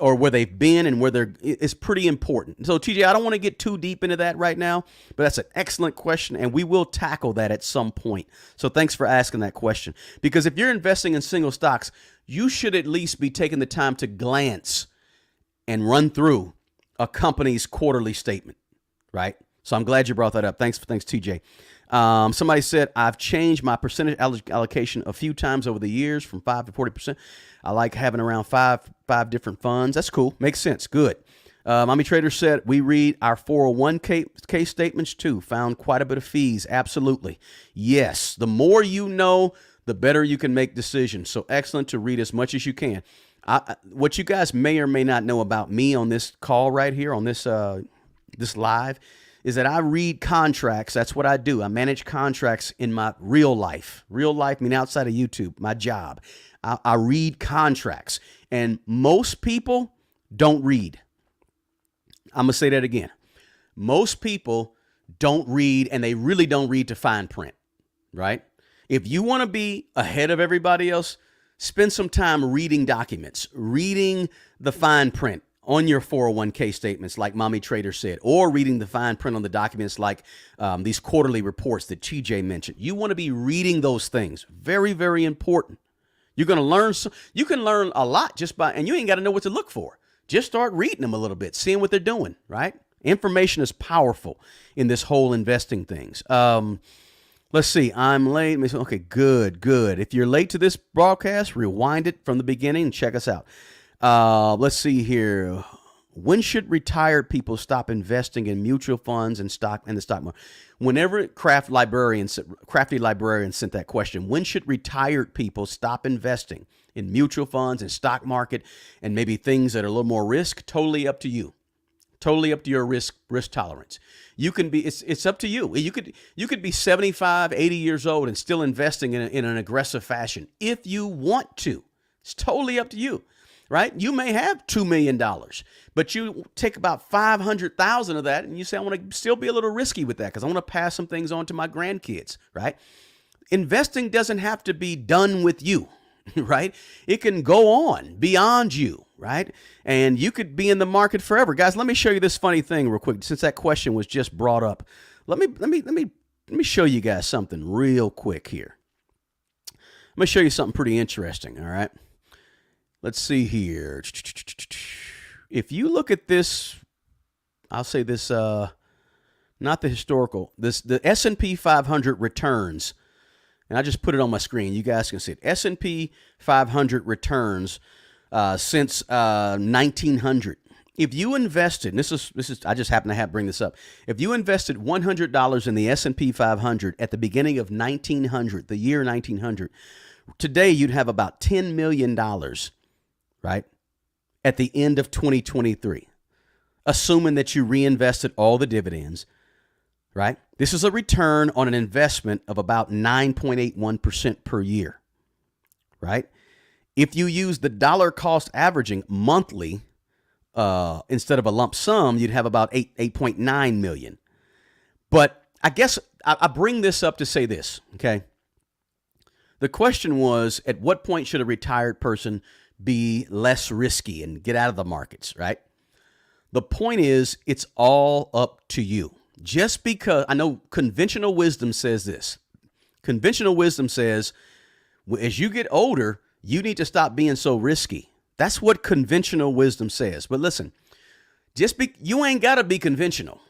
or where they've been and is pretty important. So TJ, I don't want to get too deep into that right now, but that's an excellent question and we will tackle that at some point. So thanks for asking that question, because if you're investing in single stocks, you should at least be taking the time to glance and run through a company's quarterly statement, right? So I'm glad you brought that up. Thanks, TJ. Somebody said, I've changed my percentage allocation a few times over the years from 5 to 40%. I like having around five different funds. That's cool. Makes sense. Good. Mommy Trader said, we read our 401k statements too. Found quite a bit of fees. Absolutely. Yes. The more you know, the better you can make decisions. So excellent to read as much as you can. What you guys may or may not know about me on this call right here, on this live, is that I read contracts. That's what I do. I manage contracts in my real life. Real life, meaning outside of YouTube, my job. I read contracts. And most people don't read. I'm going to say that again. Most people don't read, and they really don't read to fine print, right? If you want to be ahead of everybody else, spend some time reading documents, reading the fine print on your 401k statements, like Mommy Trader said, or reading the fine print on the documents like these quarterly reports that TJ mentioned. You want to be reading those things. Very, very important. You're going to learn. You can learn a lot just by, and you ain't got to know what to look for. Just start reading them a little bit, seeing what they're doing, right? Information is powerful in this whole investing things. Let's see. I'm late. Okay, good. If you're late to this broadcast, rewind it from the beginning and check us out. Let's see here. When should retired people stop investing in mutual funds and the stock market? Whenever Crafty Librarian sent that question, when should retired people stop investing in mutual funds and stock market and maybe things that are a little more risk? Totally up to you. Totally up to your risk tolerance. You can be, it's up to you. You could be 75, 80 years old and still investing in an aggressive fashion if you want to. It's totally up to you. Right? You may have $2 million, but you take about 500,000 of that and you say, I want to still be a little risky with that because I want to pass some things on to my grandkids, right? Investing doesn't have to be done with you, right? It can go on beyond you, right? And you could be in the market forever. Guys, let me show you this funny thing real quick since that question was just brought up. Let me show you guys something real quick here. Let me show you something pretty interesting, all right? Let's see here. If you look at this, I'll say this, not the historical, the S&P 500 returns, and I just put it on my screen. You guys can see it. S&P 500 returns since 1900. If you invested, and this is, I just happen to bring this up. If you invested $100 in the S&P 500 at the beginning of 1900, the year 1900, today you'd have about $10 million. Right? At the end of 2023, assuming that you reinvested all the dividends, right? This is a return on an investment of about 9.81% per year, right? If you use the dollar cost averaging monthly, instead of a lump sum, you'd have about 8.9 million. But I guess I bring this up to say this, okay? The question was, at what point should a retired person be less risky and get out of the markets, right? The point is, it's all up to you. Just because I know conventional wisdom says this. Conventional wisdom says as you get older, you need to stop being so risky. That's what conventional wisdom says. But listen, you ain't got to be conventional.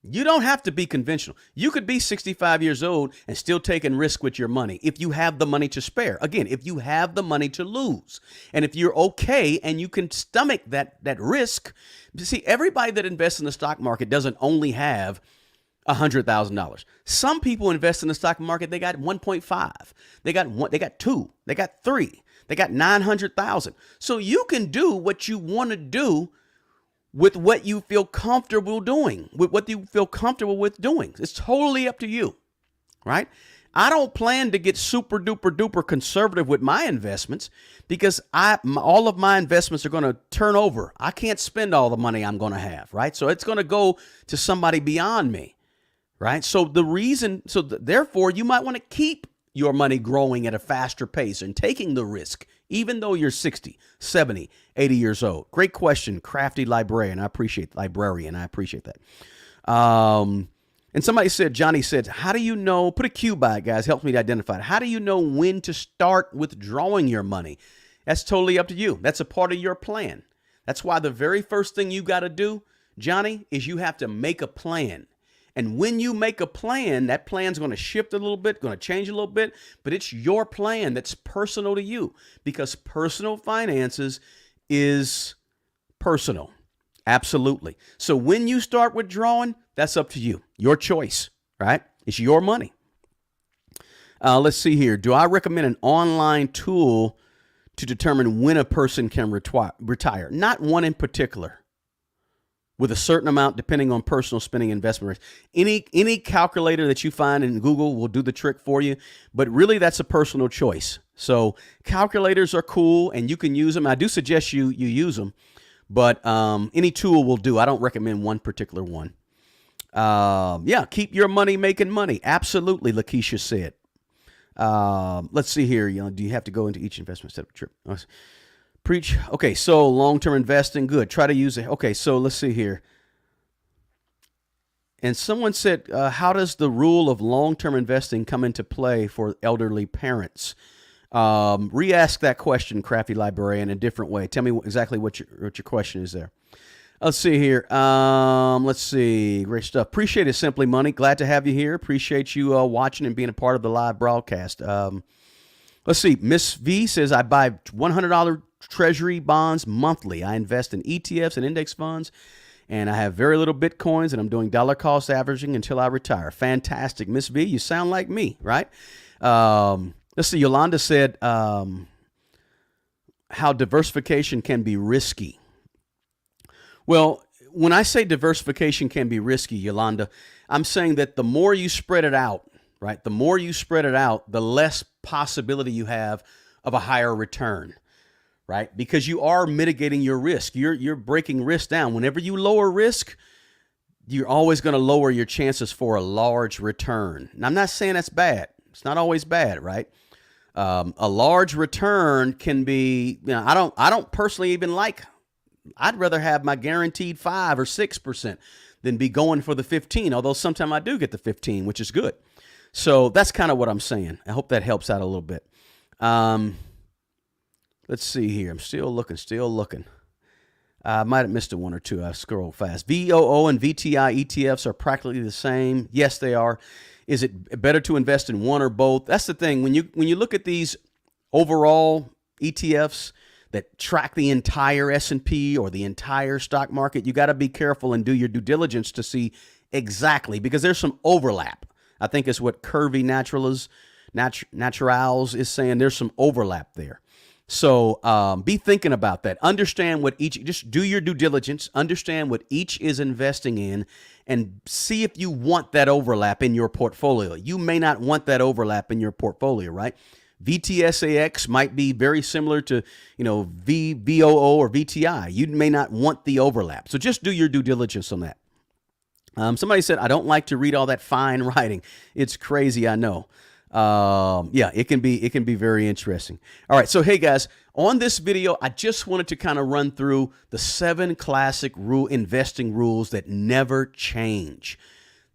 You don't have to be conventional. You could be 65 years old and still taking risk with your money if you have the money to spare. Again, if you have the money to lose, and if you're okay and you can stomach that risk. You see, everybody that invests in the stock market doesn't only have $100,000. Some people invest in the stock market. They got 1.5. They got 1. They got 2. They got 3. They got 900,000. So you can do what you want to do with what you feel comfortable doing, with what you feel comfortable with doing. It's totally up to you, right? I don't plan to get super duper duper conservative with my investments because all of my investments are going to turn over. I can't spend all the money I'm going to have, right? So it's going to go to somebody beyond me, right? So therefore, you might want to keep your money growing at a faster pace and taking the risk, even though you're 60, 70, 80 years old. Great question, crafty librarian. I appreciate that. And somebody said, Johnny said, how do you know, put a Q by it, guys, helps me to identify it. How do you know when to start withdrawing your money? That's totally up to you. That's a part of your plan. That's why the very first thing you got to do, Johnny, is you have to make a plan. And when you make a plan, that plan's going to shift a little bit, going to change a little bit, but it's your plan that's personal to you because personal finances is personal. Absolutely. So when you start withdrawing, that's up to you. Your choice, right? It's your money. Let's see here. Do I recommend an online tool to determine when a person can retire? Not one in particular. With a certain amount, depending on personal spending investment risk. Any calculator that you find in Google will do the trick for you, but really that's a personal choice. So calculators are cool and you can use them. I do suggest you use them, but any tool will do. I don't recommend one particular one. Yeah, keep your money making money. Absolutely, Lakeisha said. Let's see here. Do you have to go into each investment step of trip? Preach. Okay, so long-term investing, good. Try to use it. Okay, so let's see here. And someone said, how does the rule of long-term investing come into play for elderly parents? Re-ask that question, crafty librarian, in a different way. Tell me exactly what your question is there. Let's see here. Let's see. Great stuff. Appreciate it, Simply Money. Glad to have you here. Appreciate you watching and being a part of the live broadcast. Let's see. Miss V says, I buy $100 Treasury bonds monthly. I invest in ETFs and index funds, and I have very little Bitcoins, and I'm doing dollar cost averaging until I retire. Fantastic. Miss V, you sound like me, right? Let's see. Yolanda said how diversification can be risky. Well, when I say diversification can be risky, Yolanda, I'm saying that the more you spread it out, right? The more you spread it out, the less possibility you have of a higher return. Right? Because you are mitigating your risk. You're breaking risk down. Whenever you lower risk, you're always going to lower your chances for a large return. And I'm not saying that's bad. It's not always bad, right? A large return can be, I don't personally even like, I'd rather have my guaranteed 5 or 6% than be going for the 15, although sometimes I do get the 15, which is good. So that's kind of what I'm saying. I hope that helps out a little bit. Let's see here. I'm still looking. I might have missed a one or two. I scroll fast. VOO and VTI ETFs are practically the same. Yes, they are. Is it better to invest in one or both? That's the thing. When you look at these overall ETFs that track the entire S&P or the entire stock market, you got to be careful and do your due diligence to see exactly, because there's some overlap. I think it's what Curvy Naturals is saying. There's some overlap there. So be thinking about that. Understand what just do your due diligence, understand what each is investing in, and see if you want that overlap in your portfolio. You may not want that overlap in your portfolio, right? VTSAX might be very similar to, VOO or VTI. You may not want the overlap. So just do your due diligence on that. Somebody said, I don't like to read all that fine writing. It's crazy, I know. Yeah, it can be very interesting. All right. So, hey guys, on this video, I just wanted to kind of run through the 7 classic investing rules that never change.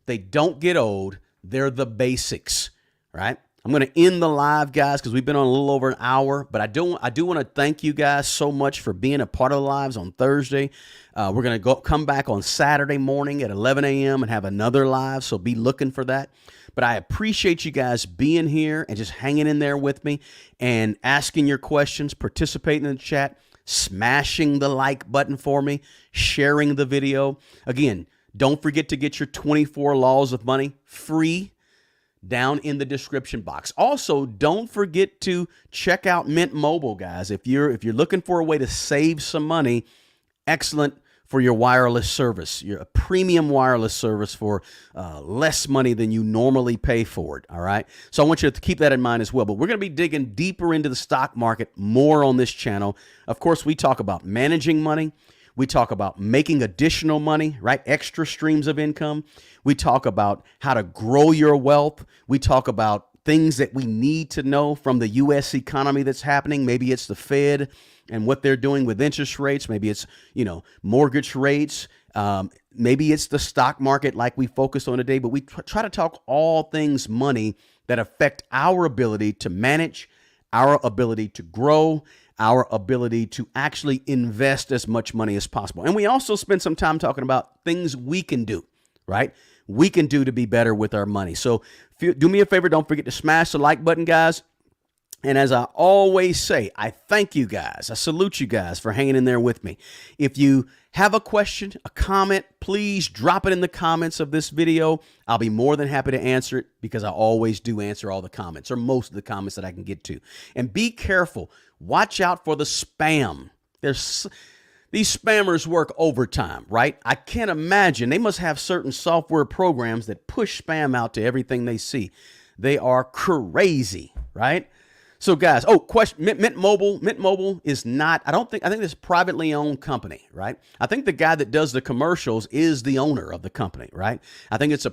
They don't get old. They're the basics, right? I'm going to end the live, guys, because we've been on a little over an hour. But I do want to thank you guys so much for being a part of the lives on Thursday. We're going to come back on Saturday morning at 11 a.m. and have another live, so be looking for that. But I appreciate you guys being here and just hanging in there with me and asking your questions, participating in the chat, smashing the like button for me, sharing the video. Again, don't forget to get your 24 Laws of Money free down in the description box. Also, don't forget to check out Mint Mobile, guys. If you're looking for a way to save some money, excellent for your wireless service. You're a premium wireless service for less money than you normally pay for it, all right? So I want you to keep that in mind as well. But we're going to be digging deeper into the stock market more on this channel. Of course, we talk about managing money. We talk about making additional money, right? Extra streams of income. We talk about how to grow your wealth. We talk about things that we need to know from the U.S. economy that's happening. Maybe it's the Fed and what they're doing with interest rates. Maybe it's, mortgage rates. Maybe it's the stock market like we focused on today. But we try to talk all things money that affect our ability to manage, our ability to grow, our ability to actually invest as much money as possible. And we also spend some time talking about things we can do, right? We can do to be better with our money. So do me a favor, don't forget to smash the like button, guys. And as I always say, I thank you guys. I salute you guys for hanging in there with me. If you have a question, a comment, please drop it in the comments of this video. I'll be more than happy to answer it because I always do answer all the comments or most of the comments that I can get to. And be careful. Watch out for the spam. These spammers work overtime, right? I can't imagine. They must have certain software programs that push spam out to everything they see. They are crazy, right? So guys, question, Mint Mobile is not, I think it's a privately owned company, right? I think the guy that does the commercials is the owner of the company, right? I think it's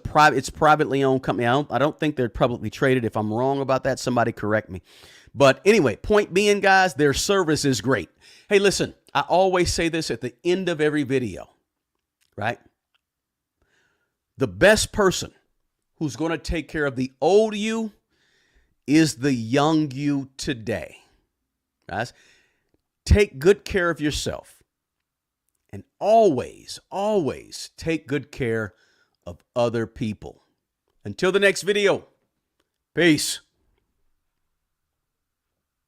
privately owned company. I don't think they're publicly traded. If I'm wrong about that, somebody correct me. But anyway, point being, guys, their service is great. Hey, listen, I always say this at the end of every video, right? The best person who's going to take care of the old you is the young you today. Guys, take good care of yourself and always, always take good care of other people. Until the next video, peace.